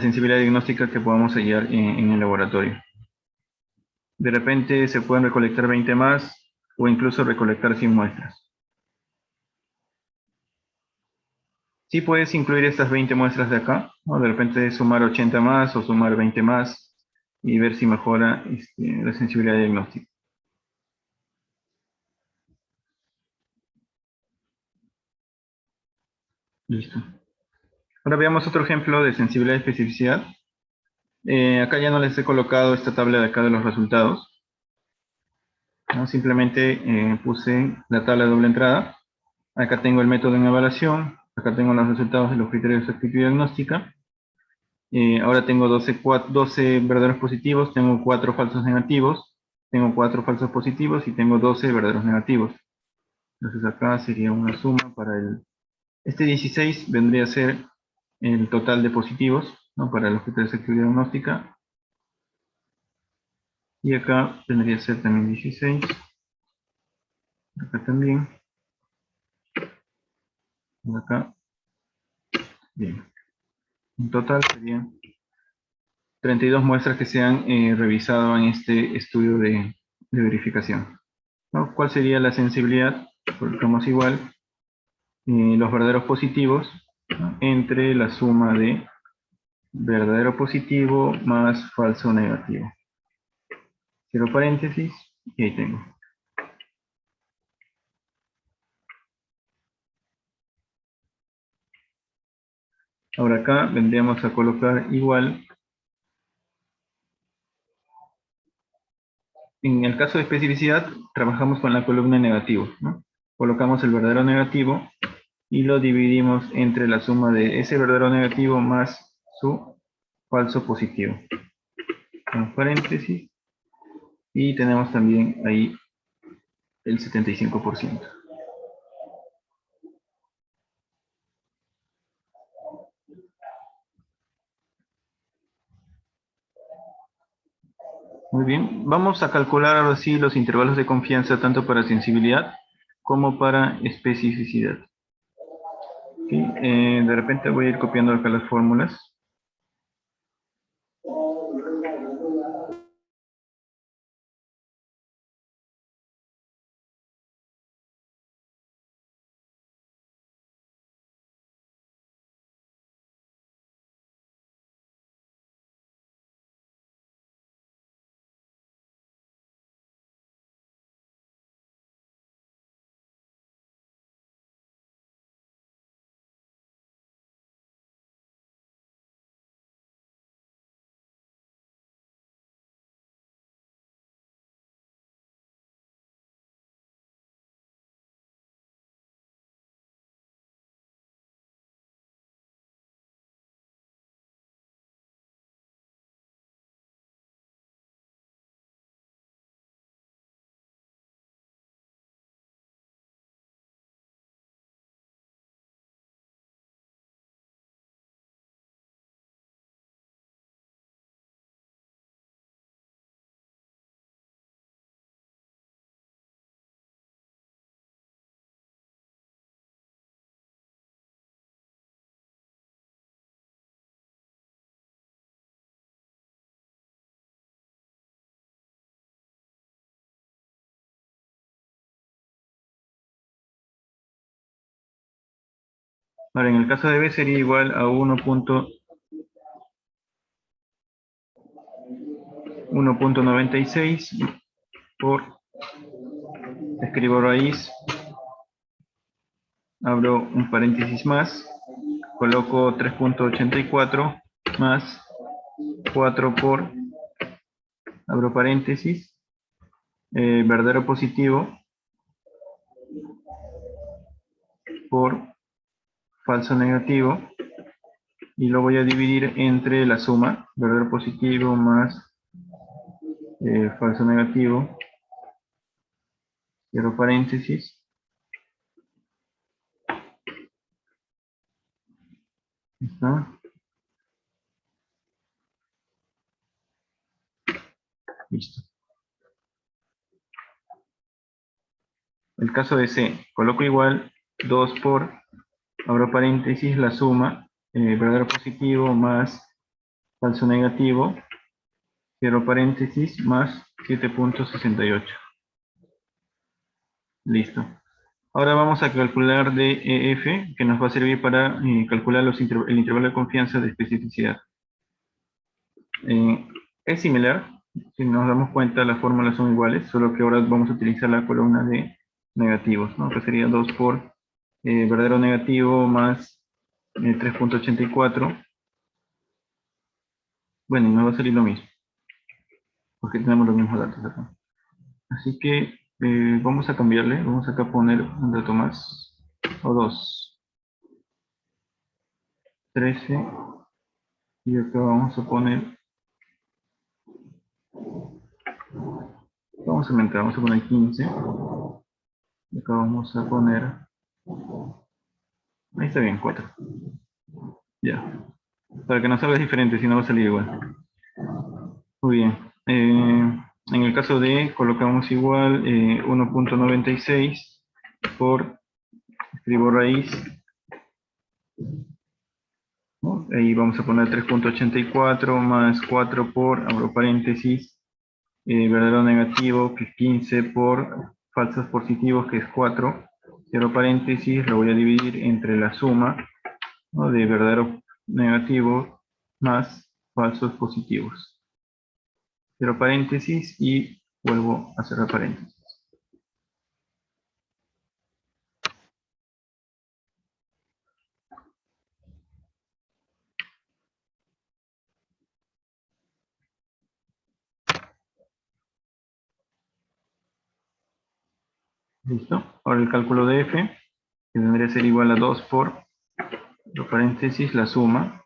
sensibilidad diagnóstica que podamos hallar en el laboratorio. De repente se pueden recolectar 20 más o incluso recolectar 100 muestras. Sí puedes incluir estas 20 muestras de acá, ¿no? De repente sumar 80 más o sumar 20 más y ver si mejora la sensibilidad diagnóstica. Listo. Ahora veamos otro ejemplo de sensibilidad y especificidad. Acá ya no les he colocado esta tabla de acá de los resultados, ¿no? Simplemente puse la tabla de doble entrada. Acá tengo el método en evaluación. Acá tengo los resultados de los criterios de actitud diagnóstica. Ahora tengo 12 verdaderos positivos, tengo 4 falsos negativos, tengo 4 falsos positivos y tengo 12 verdaderos negativos. Entonces acá sería una suma para este 16 vendría a ser el total de positivos, ¿no? Para los criterios de actividad diagnóstica. Y acá vendría a ser también 16. Acá también. Y acá. Bien. En total serían 32 muestras que se han revisado en este estudio de verificación, ¿no? ¿Cuál sería la sensibilidad? Colocamos igual los verdaderos positivos, ¿no? Entre la suma de verdadero positivo más falso negativo. Cierro paréntesis y ahí tengo. Ahora acá vendríamos a colocar igual. En el caso de especificidad, trabajamos con la columna negativo, ¿no? Colocamos el verdadero negativo y lo dividimos entre la suma de ese verdadero negativo más su falso positivo. Con paréntesis. Y tenemos también ahí el 75%. Muy bien, vamos a calcular ahora sí los intervalos de confianza tanto para sensibilidad como para especificidad. Sí, de repente voy a ir copiando acá las fórmulas. Ahora, en el caso de B sería igual a 1.96 por, escribo raíz, abro un paréntesis más, coloco 3.84 más 4 por, abro paréntesis, verdadero positivo por falso negativo, y lo voy a dividir entre la suma, verdadero positivo más falso negativo, cierro paréntesis, ¿está? Listo. El caso de C, coloco igual 2 por, abro paréntesis, la suma, verdadero positivo más falso negativo, cierro paréntesis, más 7.68. Listo. Ahora vamos a calcular DEF, que nos va a servir para calcular el intervalo de confianza de especificidad. Es similar, si nos damos cuenta las fórmulas son iguales, solo que ahora vamos a utilizar la columna de negativos, ¿no? Que sería 2 por verdadero negativo más 3.84. Bueno, y nos va a salir lo mismo, porque tenemos los mismos datos acá. Así que vamos a cambiarle, vamos acá a poner un dato más, o dos, 13, y acá vamos a poner, vamos a aumentar, vamos a poner 15, y acá vamos a poner, ahí está bien, 4, ya, para que nos salga diferente, si no va a salir igual. Muy bien, en el caso de, colocamos igual 1.96 por, escribo raíz, ¿no? Ahí vamos a poner 3.84 más 4 por, abro paréntesis, verdadero negativo, que es 15 por falsos positivos, que es 4, cierro paréntesis, lo voy a dividir entre la suma, ¿no? De verdadero negativo más falsos positivos. Cierro paréntesis y vuelvo a cerrar paréntesis. ¿Listo? Ahora el cálculo de f, que tendría que ser igual a 2 por, cierro paréntesis, la suma,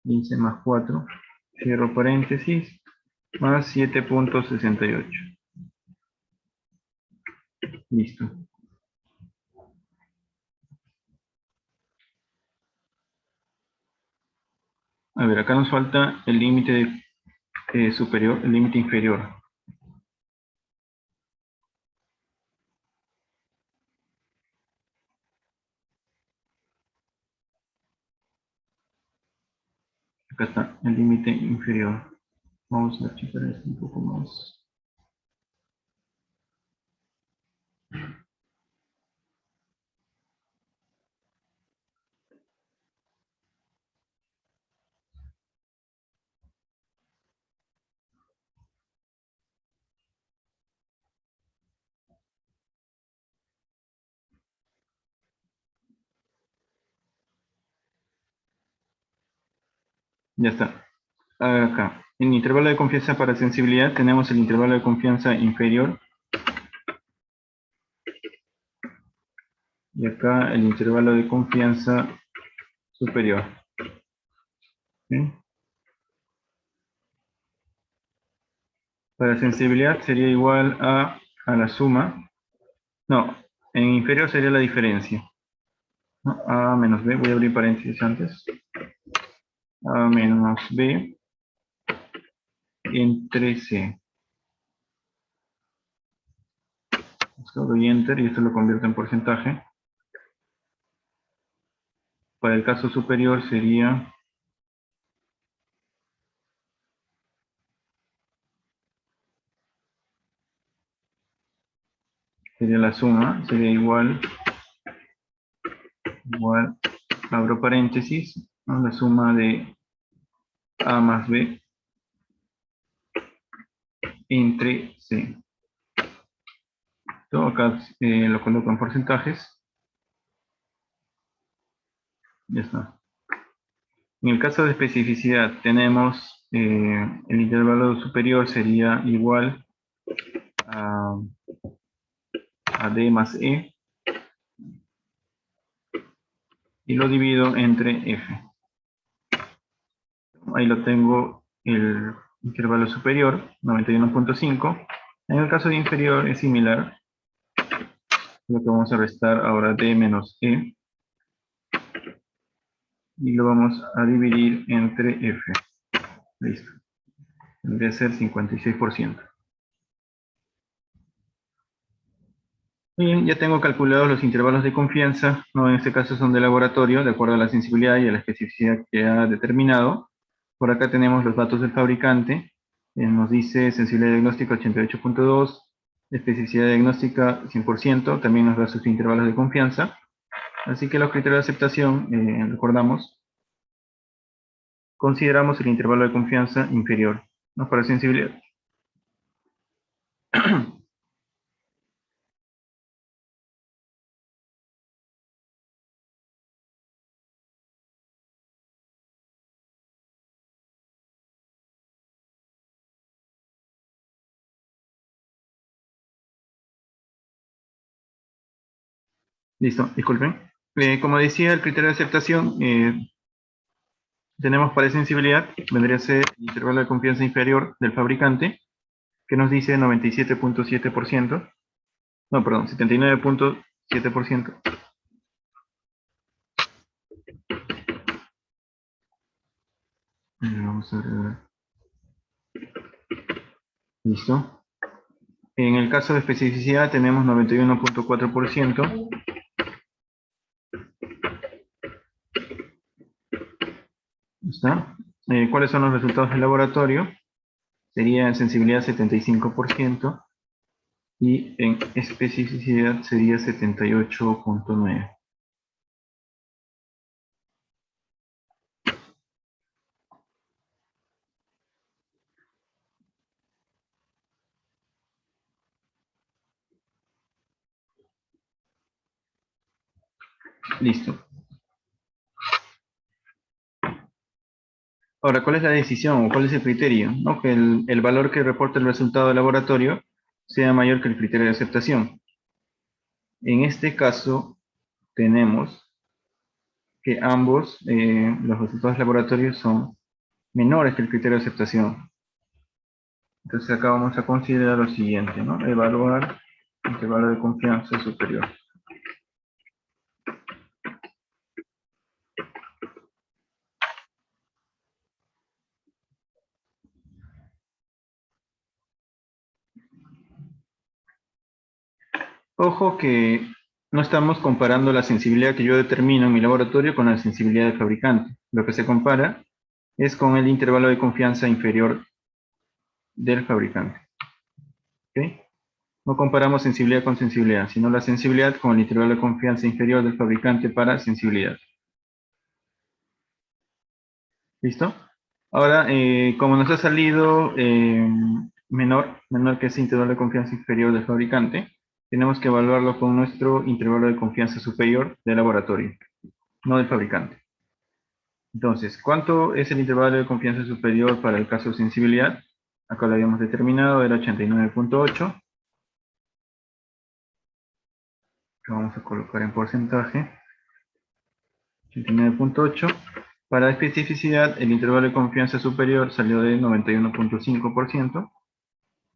15 más 4, cierro paréntesis, más 7.68. Listo. A ver, acá nos falta el límite superior, el límite inferior. Acá está el límite inferior. Vamos a achicar esto un poco más. Ya está. Acá, en intervalo de confianza para sensibilidad tenemos el intervalo de confianza inferior y acá el intervalo de confianza superior. ¿Sí? Para sensibilidad sería igual a la suma. No, en inferior sería la diferencia, ¿no? A menos B, voy a abrir paréntesis antes. A menos B entre C. Esto doy enter y esto lo convierto en porcentaje. Para el caso superior sería la suma, sería igual, abro paréntesis, ¿no? La suma de A más B entre C. Todo acá lo coloco en porcentajes. Ya está. En el caso de especificidad tenemos el intervalo superior sería igual a D más E y lo divido entre F. Ahí lo tengo el intervalo superior, 91.5. En el caso de inferior es similar. Lo que vamos a restar ahora D menos E. Y lo vamos a dividir entre F. Listo. Tendría que ser 56%. Bien, ya tengo calculados los intervalos de confianza, ¿no? En este caso son de laboratorio, de acuerdo a la sensibilidad y a la especificidad que ha determinado. Por acá tenemos los datos del fabricante. Nos dice sensibilidad diagnóstica 88.2, especificidad diagnóstica 100%, también nos da sus intervalos de confianza. Así que los criterios de aceptación, recordamos, consideramos el intervalo de confianza inferior, ¿no? Para sensibilidad. Listo, disculpen. Como decía, el criterio de aceptación, tenemos para sensibilidad, vendría a ser el intervalo de confianza inferior del fabricante, que nos dice 97.7%. No, perdón, 79.7%. Vamos a ver. Listo. En el caso de especificidad tenemos 91.4%. ¿Está? ¿Cuáles son los resultados del laboratorio? Sería en sensibilidad 75% y en especificidad sería 78.9%. Listo. Ahora, ¿cuál es la decisión o cuál es el criterio? ¿No? Que el valor que reporta el resultado del laboratorio sea mayor que el criterio de aceptación. En este caso, tenemos que ambos, los resultados del laboratorio son menores que el criterio de aceptación. Entonces acá vamos a considerar lo siguiente, ¿no? Evaluar intervalo de confianza superior. Ojo que no estamos comparando la sensibilidad que yo determino en mi laboratorio con la sensibilidad del fabricante. Lo que se compara es con el intervalo de confianza inferior del fabricante. ¿Ok? No comparamos sensibilidad con sensibilidad, sino la sensibilidad con el intervalo de confianza inferior del fabricante para sensibilidad. ¿Listo? Ahora, como nos ha salido menor que ese intervalo de confianza inferior del fabricante, tenemos que evaluarlo con nuestro intervalo de confianza superior del laboratorio, no del fabricante. Entonces, ¿cuánto es el intervalo de confianza superior para el caso de sensibilidad? Acá lo habíamos determinado, era 89.8. Lo vamos a colocar en porcentaje. 89.8. Para especificidad, el intervalo de confianza superior salió de 91.5%.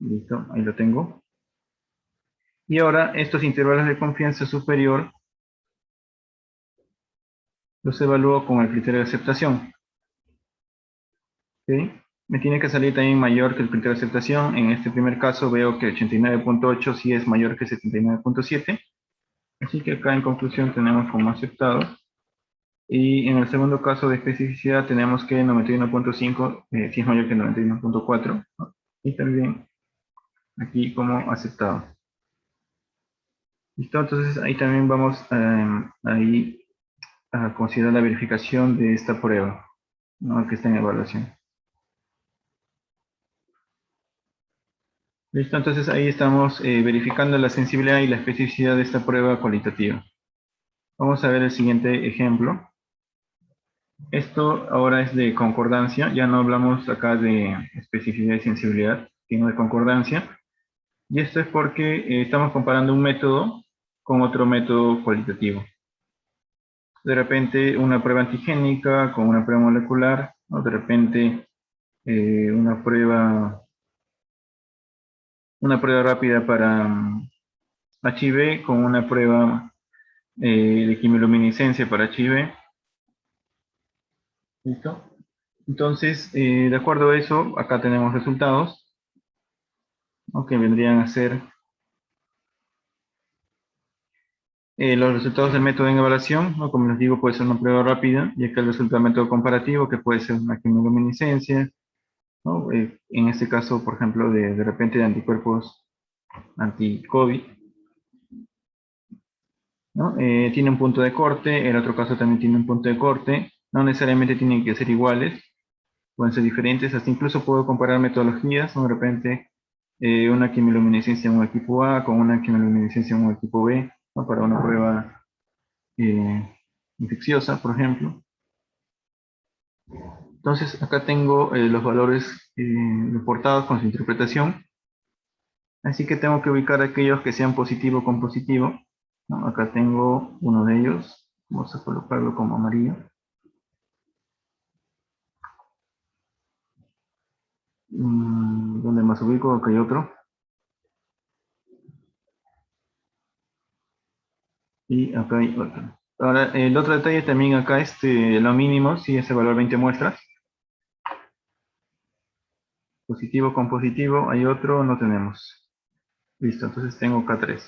Listo, ahí lo tengo. Y ahora, estos intervalos de confianza superior los evalúo con el criterio de aceptación. ¿Ok? Me tiene que salir también mayor que el criterio de aceptación. En este primer caso veo que 89.8 sí es mayor que 79.7. Así que acá en conclusión tenemos como aceptado. Y en el segundo caso de especificidad tenemos que 91.5 sí es mayor que 91.4, ¿no? Y también aquí como aceptado. ¿Listo? Entonces ahí también vamos ahí a considerar la verificación de esta prueba, ¿no? Que está en evaluación. ¿Listo? Entonces ahí estamos verificando la sensibilidad y la especificidad de esta prueba cualitativa. Vamos a ver el siguiente ejemplo. Esto ahora es de concordancia, ya no hablamos acá de especificidad y sensibilidad, sino de concordancia. Y esto es porque estamos comparando un método con otro método cualitativo. De repente una prueba antigénica con una prueba molecular, o de repente una prueba rápida para HIV con una prueba de quimiluminiscencia para HIV. ¿Listo? Entonces, de acuerdo a eso, acá tenemos resultados, ¿no? Que vendrían a ser los resultados del método en evaluación, ¿no? Como les digo, puede ser una prueba rápida, y acá el resultado del método comparativo, que puede ser una quimiluminiscencia, ¿no? En este caso, por ejemplo, de repente de anticuerpos anti-COVID, ¿no? Tiene un punto de corte, el otro caso también tiene un punto de corte, no necesariamente tienen que ser iguales, pueden ser diferentes, hasta incluso puedo comparar metodologías, ¿no? De repente una quimiluminiscencia en un equipo A con una quimiluminiscencia en un equipo B, ¿no? Para una prueba eh, infecciosa, por ejemplo. Entonces, acá tengo los valores reportados con su interpretación. Así que tengo que ubicar aquellos que sean positivo con positivo, ¿no? Acá tengo uno de ellos. Vamos a colocarlo como amarillo. ¿Dónde más ubico? Acá hay otro. Y acá hay otro. Ahora, el otro detalle también acá, lo mínimo, si ese valor 20 muestras. Positivo con positivo, hay otro, no tenemos. Listo, entonces tengo K3.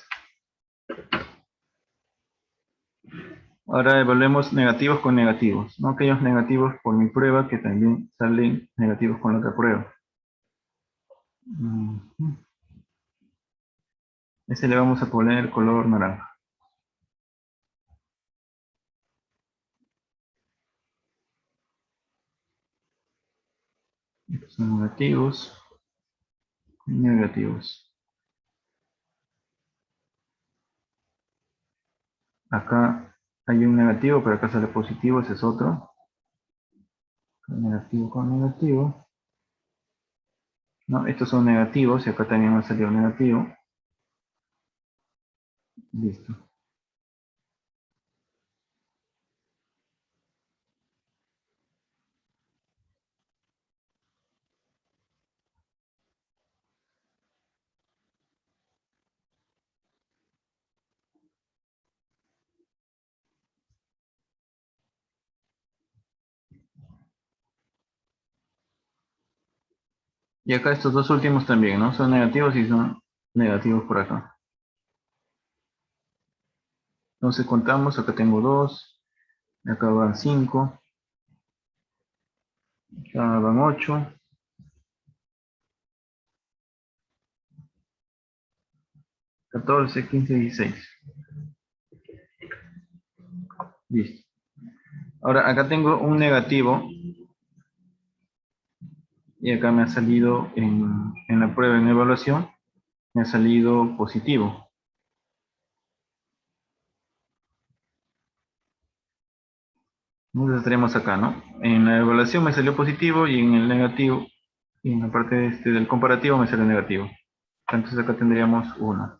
Ahora evaluemos negativos con negativos, no aquellos negativos por mi prueba que también salen negativos con la otra prueba. Ese le vamos a poner color naranja. Estos son negativos y negativos. Acá hay un negativo, pero acá sale positivo, ese es otro. Negativo con negativo. No, estos son negativos y acá también me ha salido negativo. Listo. Y acá estos dos últimos también, ¿no? Son negativos y son negativos por acá. Entonces contamos, acá tengo 2, acá van 5, Acá van 8. 14, 15, 16. Listo. Ahora, acá tengo un negativo y acá me ha salido en la prueba, en evaluación, me ha salido positivo. Entonces tenemos acá, ¿no? En la evaluación me salió positivo y en el negativo, y en la parte del comparativo me salió negativo. Entonces acá tendríamos 1.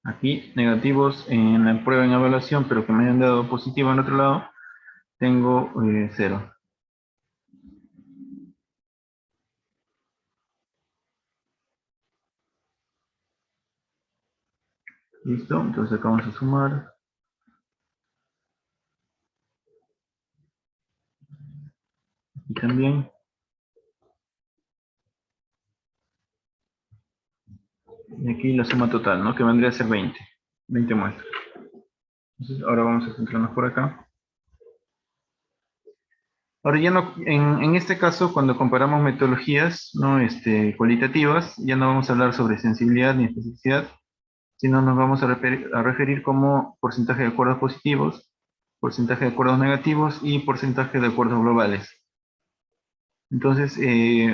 Aquí, negativos en la prueba en evaluación, pero que me hayan dado positivo en otro lado, tengo 0. ¿Listo? Entonces acá vamos a sumar. Y también. Y aquí la suma total, ¿no? Que vendría a ser 20. 20 muestras. Entonces ahora vamos a centrarnos por acá. Ahora ya no, en este caso, cuando comparamos metodologías, ¿no? Cualitativas, ya no vamos a hablar sobre sensibilidad ni especificidad, sino nos vamos a referir como porcentaje de acuerdos positivos, porcentaje de acuerdos negativos y porcentaje de acuerdos globales. Entonces,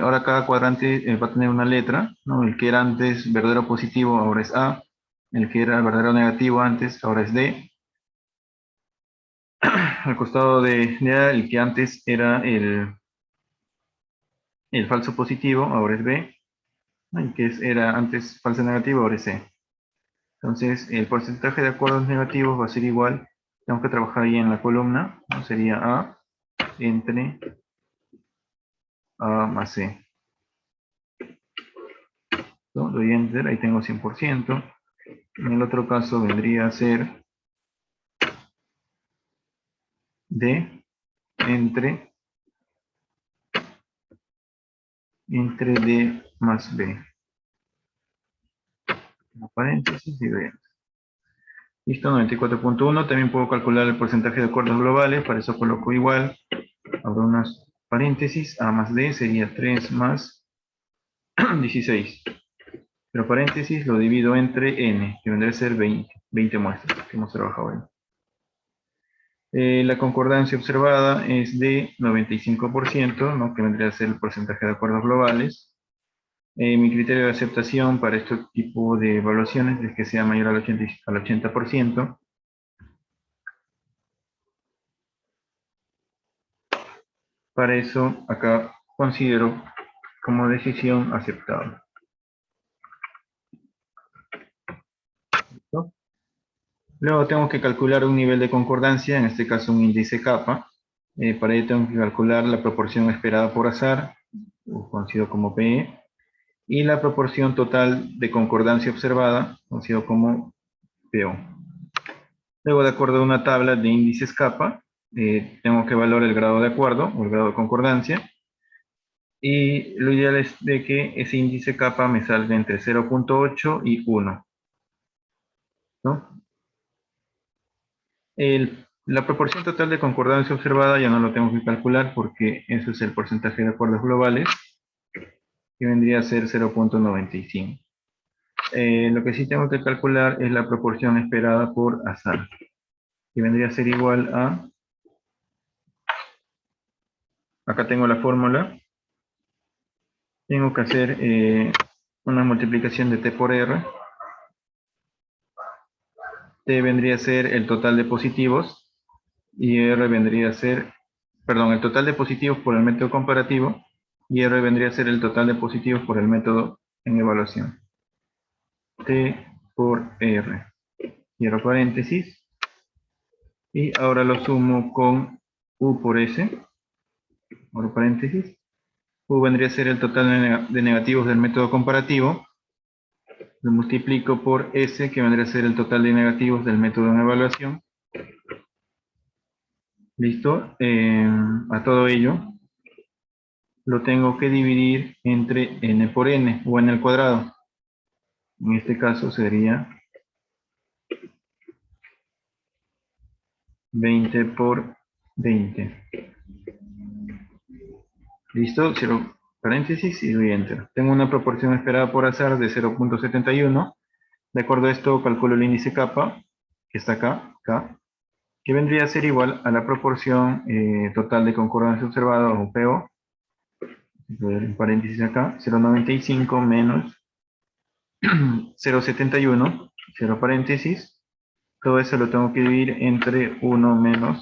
ahora cada cuadrante va a tener una letra, ¿no? El que era antes verdadero positivo ahora es A, el que era verdadero negativo antes ahora es D. Al costado de A, el que antes era el falso positivo ahora es B, ¿no? El que era antes falso negativo ahora es C. Entonces, el porcentaje de acuerdos negativos va a ser igual, tengo que trabajar ahí en la columna, ¿no? Sería A entre A más C. ¿No? Doy enter, ahí tengo 100%. En el otro caso vendría a ser D entre D más B. Paréntesis y B. Listo, 94.1. También puedo calcular el porcentaje de acuerdos globales, para eso coloco igual. Abro unas paréntesis, A más D sería 3 más 16. Pero paréntesis lo divido entre N, que vendría a ser 20 muestras que hemos trabajado hoy. La concordancia observada es de 95%, ¿no? Que vendría a ser el porcentaje de acuerdos globales. Mi criterio de aceptación para este tipo de evaluaciones es que sea mayor al 80%. Para eso, acá considero como decisión aceptada. ¿Listo? Luego tengo que calcular un nivel de concordancia, en este caso un índice kappa. Para ello tengo que calcular la proporción esperada por azar, o conocido como PE, y la proporción total de concordancia observada, conocido como PO. Luego, de acuerdo a una tabla de índices kappa, tengo que evaluar el grado de acuerdo o el grado de concordancia. Y lo ideal es de que ese índice kappa me salga entre 0.8 y 1, ¿no? La proporción total de concordancia observada ya no lo tengo que calcular porque eso es el porcentaje de acuerdos globales, que vendría a ser 0.95. Lo que sí tengo que calcular es la proporción esperada por azar, que vendría a ser igual a, acá tengo la fórmula, tengo que hacer una multiplicación de t por r. T vendría a ser el total de positivos y R vendría a ser, perdón, el total de positivos por el método comparativo y R vendría a ser el total de positivos por el método en evaluación. T por R. Cierro paréntesis y ahora lo sumo con U por S. Abro paréntesis. U vendría a ser el total de negativos del método comparativo. Lo multiplico por S, que vendría a ser el total de negativos del método en evaluación. ¿Listo? A todo ello lo tengo que dividir entre n por n, o n al cuadrado. En este caso sería 20 por 20. ¿Listo? Cierro paréntesis y doy Enter. Tengo una proporción esperada por azar de 0.71. De acuerdo a esto, calculo el índice kappa, que está acá, que vendría a ser igual a la proporción total de concordancia observada, o PO, voy a ver en paréntesis acá, 0.95 menos 0.71, cierro paréntesis. Todo eso lo tengo que dividir entre 1 menos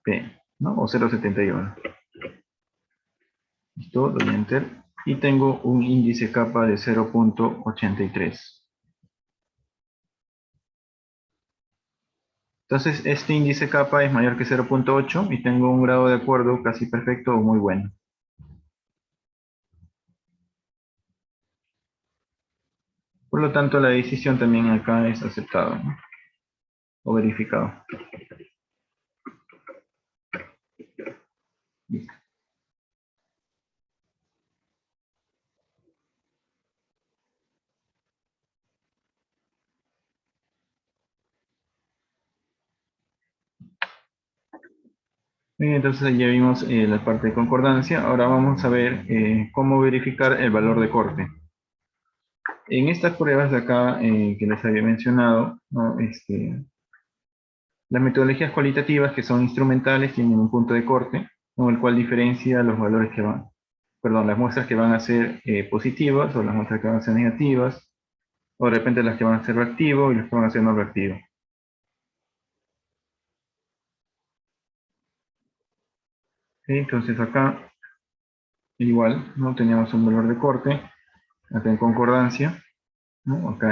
P, ¿no? O 0.71. Listo, doy Enter. Y tengo un índice kappa de 0.83. Entonces, este índice kappa es mayor que 0.8 y tengo un grado de acuerdo casi perfecto o muy bueno. Por lo tanto, la decisión también acá es aceptada, ¿no? O verificado. Listo. Bien, entonces ya vimos la parte de concordancia. Ahora vamos a ver cómo verificar el valor de corte. En estas pruebas de acá que les había mencionado, ¿no? Las metodologías cualitativas que son instrumentales tienen un punto de corte, ¿no? El cual diferencia los valores que van, perdón, las muestras que van a ser positivas o las muestras que van a ser negativas, o de repente las que van a ser reactivos y las que van a ser no reactivos. ¿Sí? Entonces acá igual, ¿no? Teníamos un valor de corte, acá en concordancia, ¿no? Acá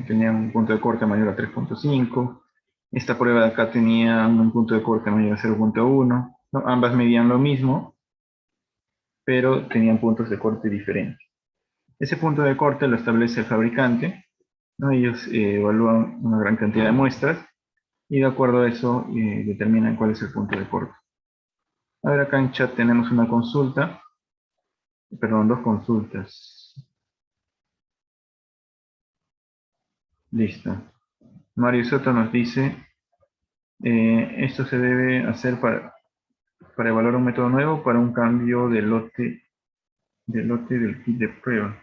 tenía un punto de corte mayor a 3.5. Esta prueba de acá tenía un punto de corte mayor a 0.1, ¿no? Ambas medían lo mismo, pero tenían puntos de corte diferentes. Ese punto de corte lo establece el fabricante, ¿no? Ellos evalúan una gran cantidad de muestras y de acuerdo a eso determinan cuál es el punto de corte. A ver, acá en chat tenemos una consulta, perdón, dos consultas. Listo. Mario Soto nos dice, esto se debe hacer para evaluar un método nuevo para un cambio de lote del kit de prueba.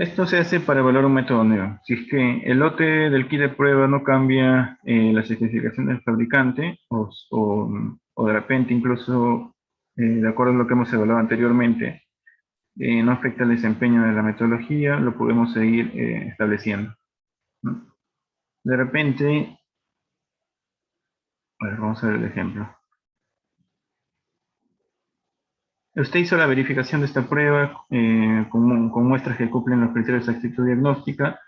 Esto se hace para evaluar un método nuevo. Si es que el lote del kit de prueba no cambia las especificaciones del fabricante o de repente incluso de acuerdo a lo que hemos evaluado anteriormente, no afecta el desempeño de la metodología, lo podemos seguir estableciendo, ¿no? De repente, a ver, vamos a ver el ejemplo. Usted hizo la verificación de esta prueba con muestras que cumplen los criterios de actitud diagnóstica.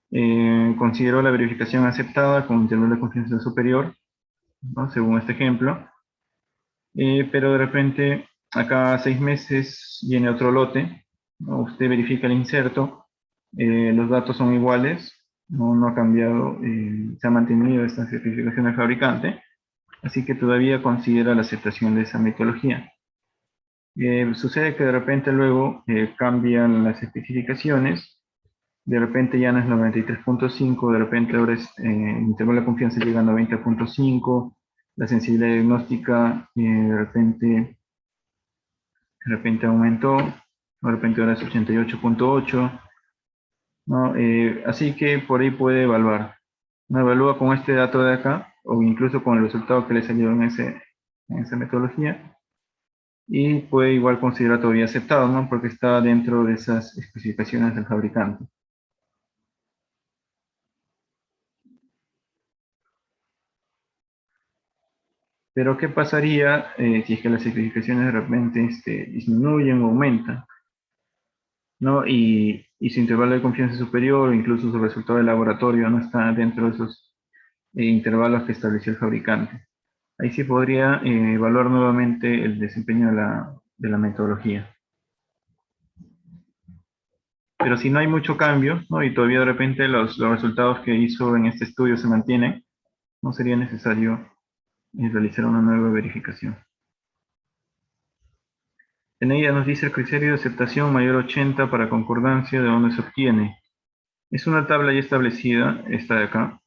Consideró la verificación aceptada con intervalo de confianza superior, ¿no? Según este ejemplo. Pero de repente, acá a 6 meses viene otro lote, ¿no? Usted verifica el inserto, los datos son iguales, no ha cambiado, se ha mantenido esta certificación del fabricante, así que todavía considera la aceptación de esa metodología. Sucede que de repente luego cambian las especificaciones, de repente ya no es 93.5, de repente ahora es el intervalo de confianza llega a 90.5, la sensibilidad diagnóstica de repente aumentó, de repente ahora es 88.8, ¿no? Así que por ahí puede evaluar. ¿No? Evalúa con este dato de acá, o incluso con el resultado que le salió en esa metodología, y puede igual considerar todavía aceptado, ¿no? Porque está dentro de esas especificaciones del fabricante. Pero ¿qué pasaría si es que las especificaciones de repente disminuyen o aumentan, ¿no? Y su intervalo de confianza es superior, o incluso su resultado de laboratorio no está dentro de esos intervalos que estableció el fabricante? Ahí sí podría evaluar nuevamente el desempeño de la metodología. Pero si no hay mucho cambio, ¿no? Y todavía de repente los resultados que hizo en este estudio se mantienen, no sería necesario realizar una nueva verificación. En ella nos dice el criterio de aceptación mayor 80 para concordancia, de dónde se obtiene. Es una tabla ya establecida, esta de acá.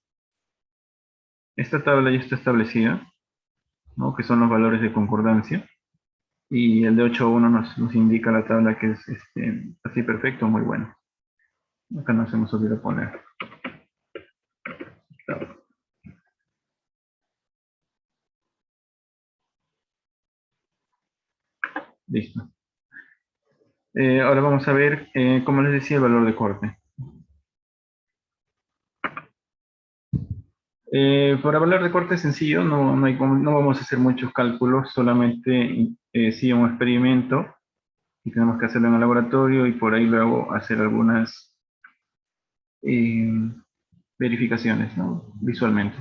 Esta tabla ya está establecida, ¿no? Que son los valores de concordancia. Y el de 8.1 nos indica la tabla que es así perfecto, muy bueno. Acá nos hemos olvidado poner. Listo. Ahora vamos a ver, como les decía, el valor de corte. Para valor de corte sencillo, no vamos a hacer muchos cálculos, solamente sí un experimento y tenemos que hacerlo en el laboratorio y por ahí luego hacer algunas eh, verificaciones, ¿no? Visualmente.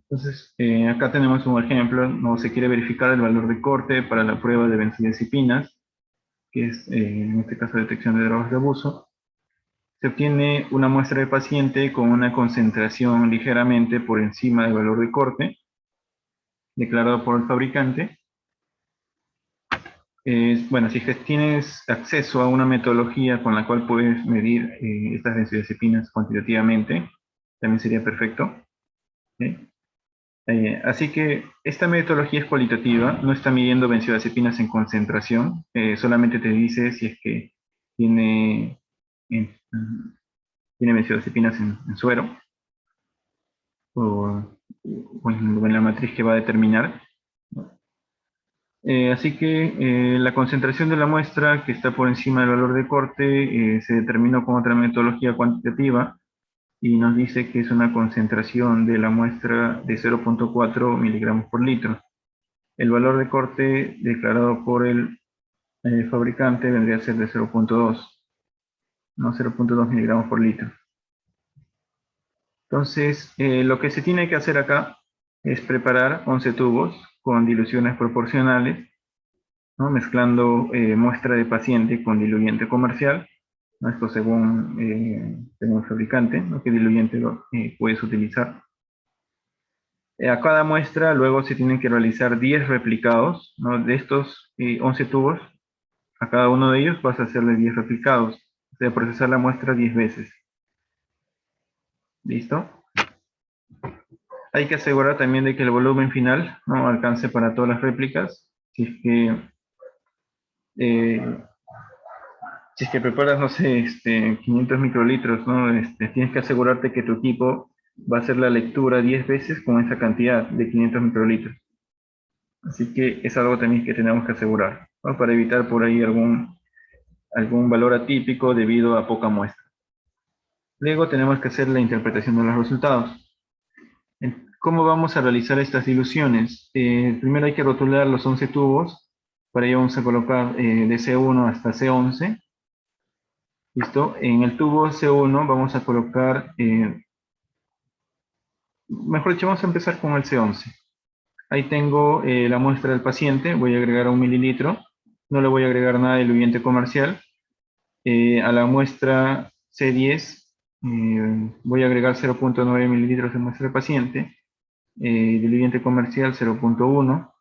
Entonces, acá tenemos un ejemplo, no se quiere verificar el valor de corte para la prueba de benzodiazepinas, que es en este caso detección de drogas de abuso. Se obtiene una muestra de paciente con una concentración ligeramente por encima del valor de corte, declarado por el fabricante. Bueno, si es que tienes acceso a una metodología con la cual puedes medir estas benzodiazepinas cuantitativamente, también sería perfecto. ¿Sí? Así que esta metodología es cualitativa, no está midiendo benzodiazepinas en concentración, solamente te dice si es que tiene, en- tiene benzodiazepinas en suero o en la matriz que va a determinar. Así que la concentración de la muestra que está por encima del valor de corte se determinó con otra metodología cuantitativa y nos dice que es una concentración de la muestra de 0.4 miligramos por litro. El valor de corte declarado por el fabricante vendría a ser de 0.2, no 0.2 miligramos por litro. Entonces, lo que se tiene que hacer acá es preparar 11 tubos con diluciones proporcionales, ¿no? Mezclando muestra de paciente con diluyente comercial, ¿no? Esto según el fabricante, ¿no? Qué diluyente puedes utilizar. A cada muestra luego se tienen que realizar 10 replicados, ¿no? De estos 11 tubos, a cada uno de ellos vas a hacerle 10 replicados, o sea, procesar la muestra 10 veces. ¿Listo? Hay que asegurar también de que el volumen final no alcance para todas las réplicas. Eh, si es que preparas, no sé, 500 microlitros, ¿no? Tienes que asegurarte que tu equipo va a hacer la lectura 10 veces con esa cantidad de 500 microlitros. Así que es algo también que tenemos que asegurar, ¿no? Para evitar por ahí algún valor atípico debido a poca muestra. Luego tenemos que hacer la interpretación de los resultados. ¿Cómo vamos a realizar estas diluciones? Primero hay que rotular los 11 tubos. Para ello vamos a colocar de C1 hasta C11. ¿Listo? En el tubo C1 vamos a colocar, mejor dicho, vamos a empezar con el C11. Ahí tengo la muestra del paciente, voy a agregar 1 mililitro. No le voy a agregar nada de diluyente comercial. A la muestra C10 voy a agregar 0.9 mililitros de muestra del paciente. Diluyente comercial 0.1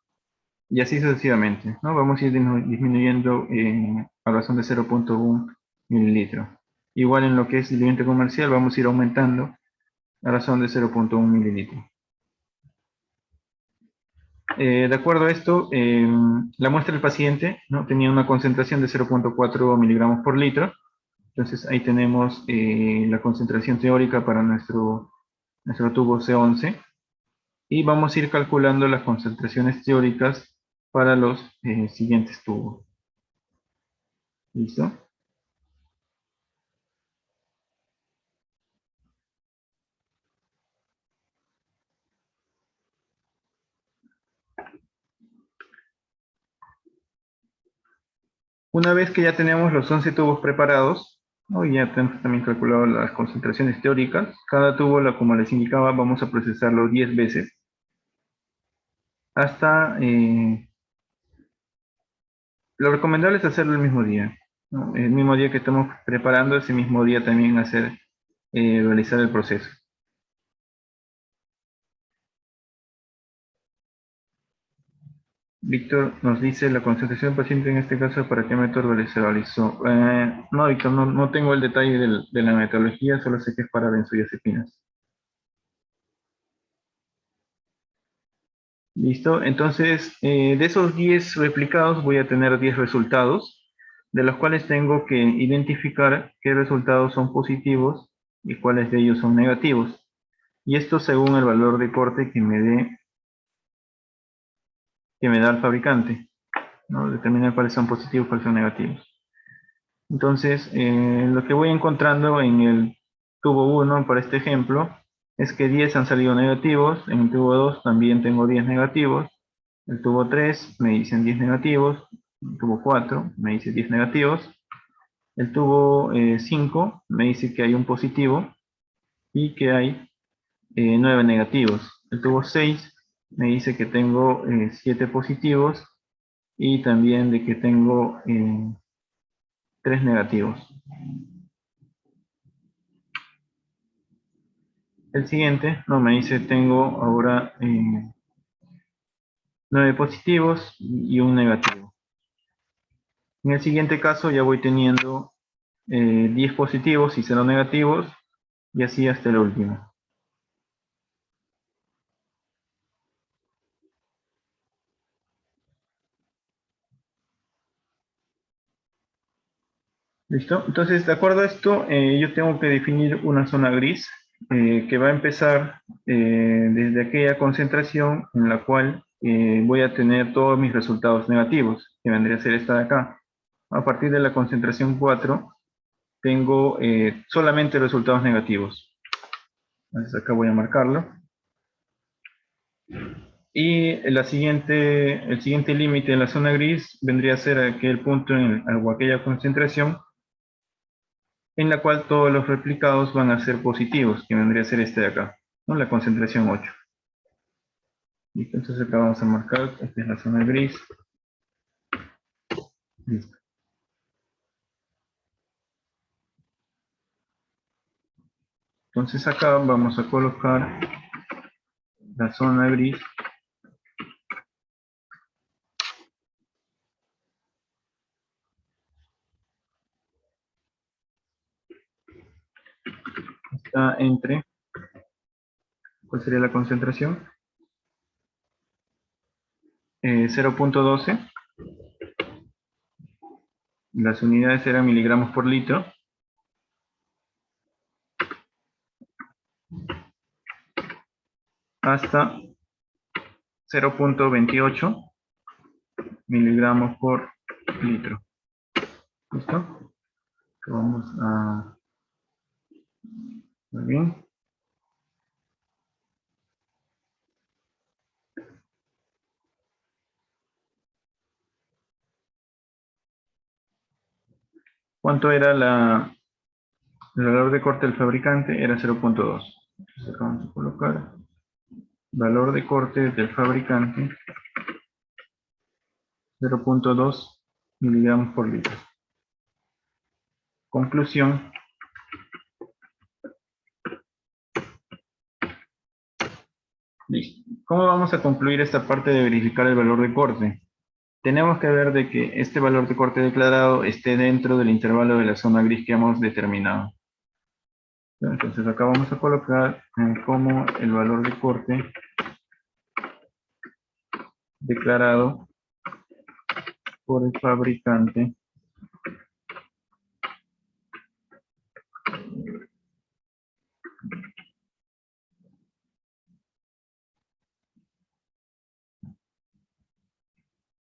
y así sucesivamente, ¿no? Vamos a ir disminuyendo a razón de 0.1 mililitro. Igual en lo que es diluyente comercial vamos a ir aumentando a razón de 0.1 mililitro. De acuerdo a esto, la muestra del paciente, ¿no? Tenía una concentración de 0.4 miligramos por litro. Entonces ahí tenemos la concentración teórica para nuestro tubo C11. Y vamos a ir calculando las concentraciones teóricas para los siguientes tubos. ¿Listo? Una vez que ya tenemos los 11 tubos preparados, ¿no? Y ya tenemos también calculado las concentraciones teóricas, cada tubo, como les indicaba, vamos a procesarlo 10 veces hasta... lo recomendable es hacerlo el mismo día, ¿no? El mismo día que estamos preparando, ese mismo día también realizar el proceso. Víctor nos dice la concentración del paciente en este caso, ¿para qué método se realizó? No, Víctor, no tengo el detalle de la metodología, solo sé que es para benzodiazepinas. ¿Listo? Entonces, de esos 10 replicados voy a tener 10 resultados, de los cuales tengo que identificar qué resultados son positivos y cuáles de ellos son negativos. Y esto según el valor de corte que me da el fabricante, ¿no? Determinar cuáles son positivos y cuáles son negativos. Entonces, lo que voy encontrando en el tubo 1, para este ejemplo, es que 10 han salido negativos, en el tubo 2 también tengo 10 negativos, el tubo 3 me dicen 10 negativos, el tubo 4 me dice 10 negativos, el tubo 5 me dice que hay un positivo y que hay 9 negativos. El tubo 6 me dice que tengo 7 positivos y también de que tengo 3 negativos. El siguiente, no, me dice tengo ahora 9 positivos y un negativo. En el siguiente caso ya voy teniendo 10 positivos y 0 negativos y así hasta el último. ¿Listo? Entonces, de acuerdo a esto, yo tengo que definir una zona gris que va a empezar desde aquella concentración en la cual voy a tener todos mis resultados negativos, que vendría a ser esta de acá. A partir de la concentración 4, tengo solamente resultados negativos. Entonces acá voy a marcarlo. Y el siguiente límite en la zona gris vendría a ser aquel punto o aquella concentración en la cual todos los replicados van a ser positivos, que vendría a ser este de acá, ¿no? La concentración 8. Listo, entonces acá vamos a marcar, esta es la zona gris. Listo. Entonces acá vamos a colocar la zona gris. Está entre, ¿cuál sería la concentración? 0.12. Las unidades eran miligramos por litro. Hasta 0.28 miligramos por litro. ¿Listo? Vamos a... Muy bien. ¿Cuánto era el valor de corte del fabricante? Era 0.2. Entonces acá vamos a colocar valor de corte del fabricante 0.2 miligramos por litro. Conclusión. Listo. ¿Cómo vamos a concluir esta parte de verificar el valor de corte? Tenemos que ver de que este valor de corte declarado esté dentro del intervalo de la zona gris que hemos determinado. Entonces acá vamos a colocar como el valor de corte declarado por el fabricante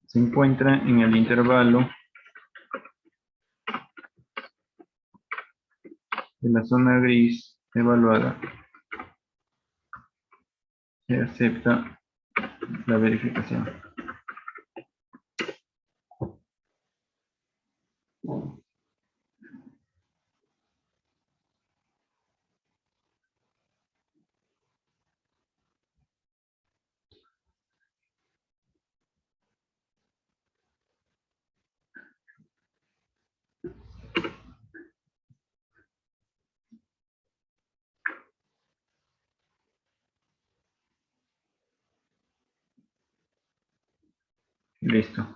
se encuentra en el intervalo de la zona gris evaluada. Se acepta la verificación. Listo.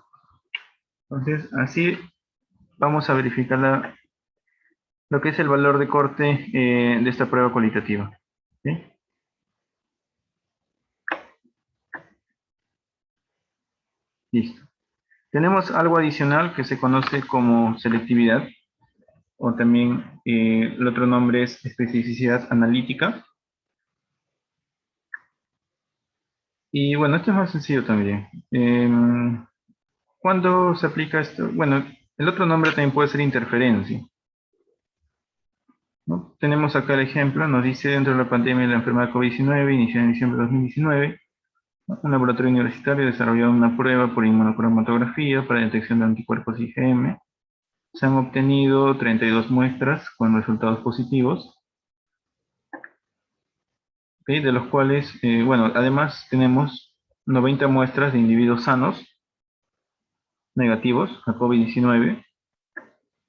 Entonces, así vamos a verificar lo que es el valor de corte de esta prueba cualitativa. ¿Sí? Listo. Tenemos algo adicional que se conoce como selectividad, o también el otro nombre es especificidad analítica. Y bueno, esto es más sencillo también. ¿Cuándo se aplica esto? Bueno, el otro nombre también puede ser interferencia, ¿no? Tenemos acá el ejemplo, nos dice dentro de la pandemia de la enfermedad COVID-19, inició en diciembre de 2019, un laboratorio universitario desarrolló una prueba por inmunocromatografía para detección de anticuerpos IgM. Se han obtenido 32 muestras con resultados positivos, ¿ok? De los cuales, bueno, además tenemos 90 muestras de individuos sanos, negativos a COVID-19,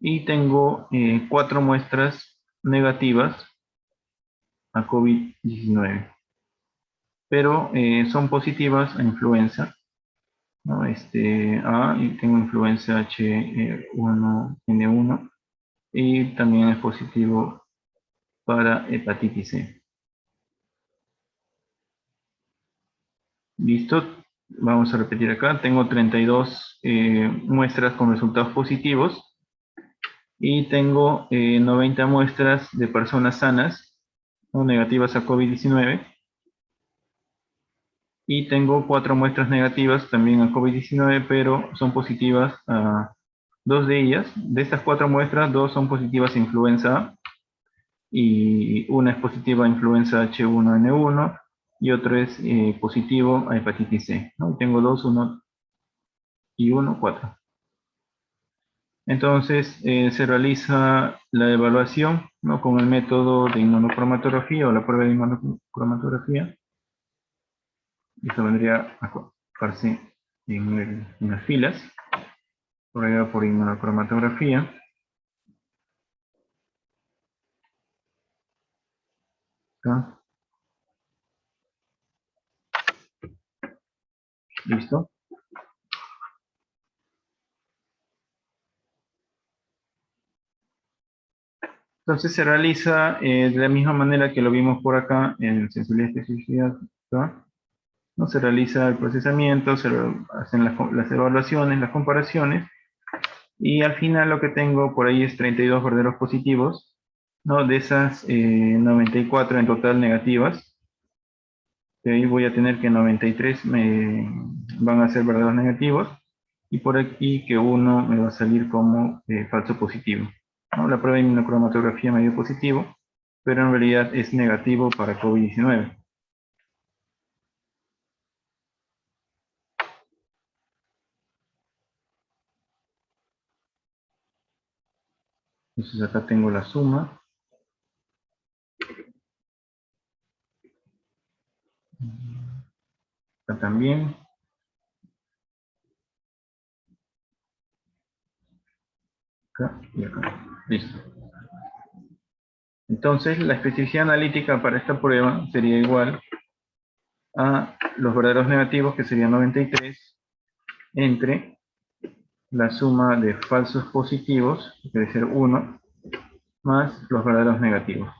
y tengo 4 muestras negativas a COVID-19, pero son positivas a influenza, ¿no? Y tengo influenza H1N1 y también es positivo para hepatitis C. Listo, vamos a repetir acá. Tengo 32 muestras con resultados positivos y tengo 90 muestras de personas sanas, ¿no? Negativas a COVID-19. Y tengo 4 muestras negativas también a COVID-19, pero son positivas a 2 de ellas. De estas 4 muestras, 2 son positivas a influenza A y una es positiva a influenza H1N1 y otro es positivo a hepatitis C, ¿no? Tengo 2, 1 y 1, 4. Entonces se realiza la evaluación, ¿no? Con el método de inmunocromatografía o la prueba de inmunocromatografía. Esto vendría a colocarse en las filas, prueba por inmunocromatografía. ¿Está? ¿Listo? Entonces se realiza de la misma manera que lo vimos por acá en sensibilidad y especificidad, ¿está? ¿No? Se realiza el procesamiento, se hacen las evaluaciones, las comparaciones, y al final lo que tengo por ahí es 32 verdaderos positivos, ¿no? De esas 94 en total negativas. De ahí voy a tener que 93 me van a ser verdaderos negativos, y por aquí que uno me va a salir como falso positivo, ¿no? La prueba de inmunocromatografía me dio positivo, pero en realidad es negativo para COVID-19. Entonces acá tengo la suma. Acá también. Acá y acá. Listo. Entonces la especificidad analítica para esta prueba sería igual a los verdaderos negativos, que serían 93, entre la suma de falsos positivos, que debe ser 1, más los verdaderos negativos.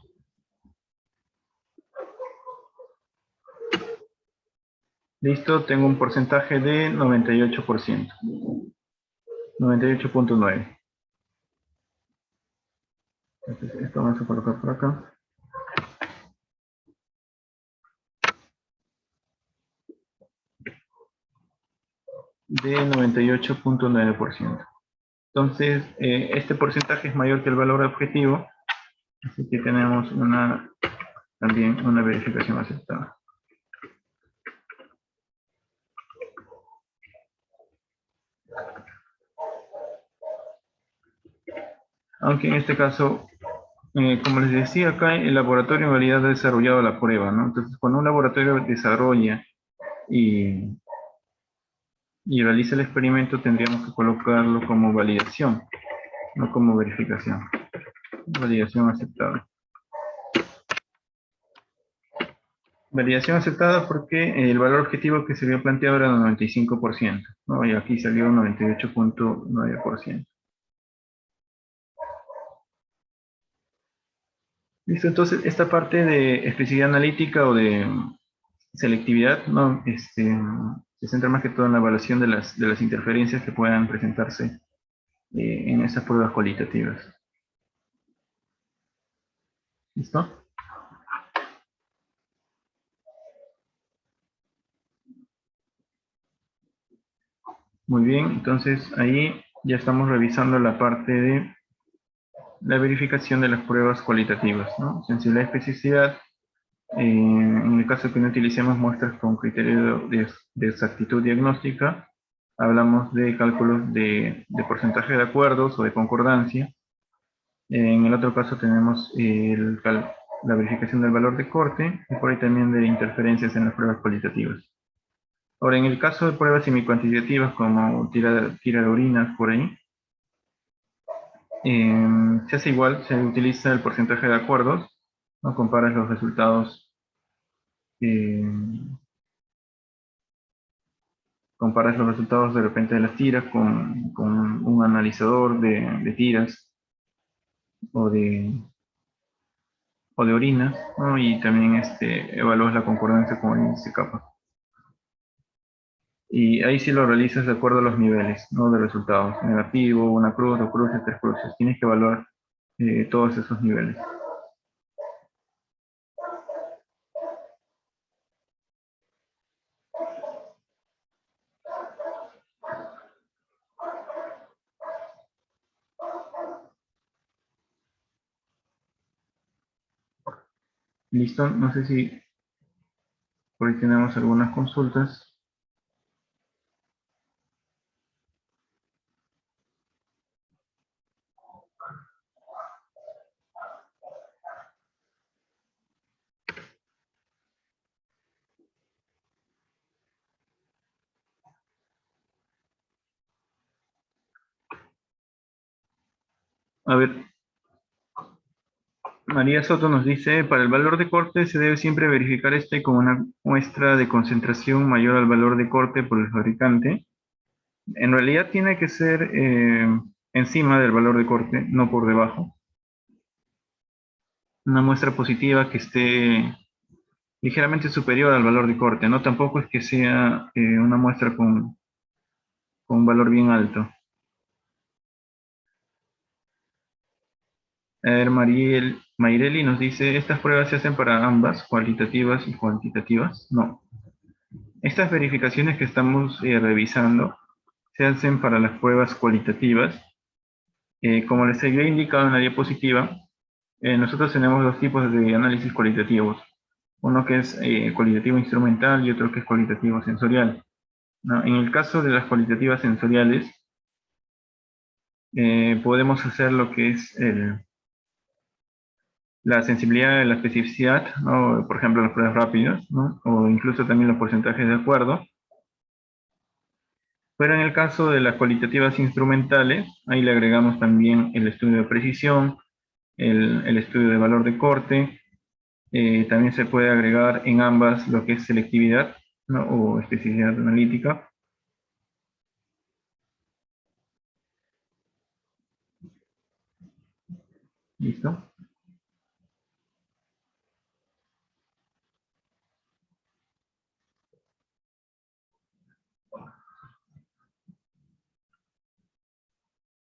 Listo, tengo un porcentaje de 98%. 98.9. Entonces esto vamos a colocar por acá. De 98.9%. Entonces, este porcentaje es mayor que el valor objetivo, así que tenemos también una verificación aceptada. Aunque en este caso, como les decía acá, el laboratorio en realidad ha desarrollado la prueba, ¿no? Entonces, cuando un laboratorio desarrolla y, y realiza el experimento, tendríamos que colocarlo como validación, no como verificación. Validación aceptada. Validación aceptada porque el valor objetivo que se había planteado era el 95%, ¿no? Y aquí salió 98,9%. Listo, entonces esta parte de especificidad analítica o de selectividad, ¿no? Se centra más que todo en la evaluación de las interferencias que puedan presentarse en esas pruebas cualitativas. ¿Listo? Muy bien, entonces ahí ya estamos revisando la parte de la verificación de las pruebas cualitativas, ¿no? Sensibilidad y especificidad. En el caso que no utilicemos muestras con criterio de exactitud diagnóstica, hablamos de cálculos de porcentaje de acuerdos o de concordancia. En el otro caso tenemos la verificación del valor de corte y por ahí también de interferencias en las pruebas cualitativas. Ahora, en el caso de pruebas semicuantitativas como tira de orinas por ahí, se hace igual, se utiliza el porcentaje de acuerdos, ¿no? Comparas los resultados, eh, de repente de las tiras con un analizador de tiras o de orinas, ¿no? Y también evalúas la concordancia con el índice kappa. Y ahí sí lo realizas de acuerdo a los niveles, ¿no? De resultados. Negativo, una cruz, dos cruces, tres cruces. Tienes que evaluar todos esos niveles. Listo, no sé si por ahí tenemos algunas consultas. A ver, María Soto nos dice, para el valor de corte se debe siempre verificar con una muestra de concentración mayor al valor de corte por el fabricante. En realidad tiene que ser encima del valor de corte, no por debajo. Una muestra positiva que esté ligeramente superior al valor de corte, ¿no? Tampoco es que sea una muestra con un valor bien alto. A ver, Mayreli nos dice, ¿estas pruebas se hacen para ambas, cualitativas y cuantitativas? No. Estas verificaciones que estamos revisando se hacen para las pruebas cualitativas. Como les había indicado en la diapositiva, nosotros tenemos dos tipos de análisis cualitativos. Uno que es cualitativo instrumental y otro que es cualitativo sensorial, ¿no? En el caso de las cualitativas sensoriales, podemos hacer lo que es la sensibilidad, la especificidad, ¿no? Por ejemplo, las pruebas rápidas, ¿no? O incluso también los porcentajes de acuerdo. Pero en el caso de las cualitativas instrumentales, ahí le agregamos también el estudio de precisión, el estudio de valor de corte. También se puede agregar en ambas lo que es selectividad, ¿no? O especificidad analítica. ¿Listo?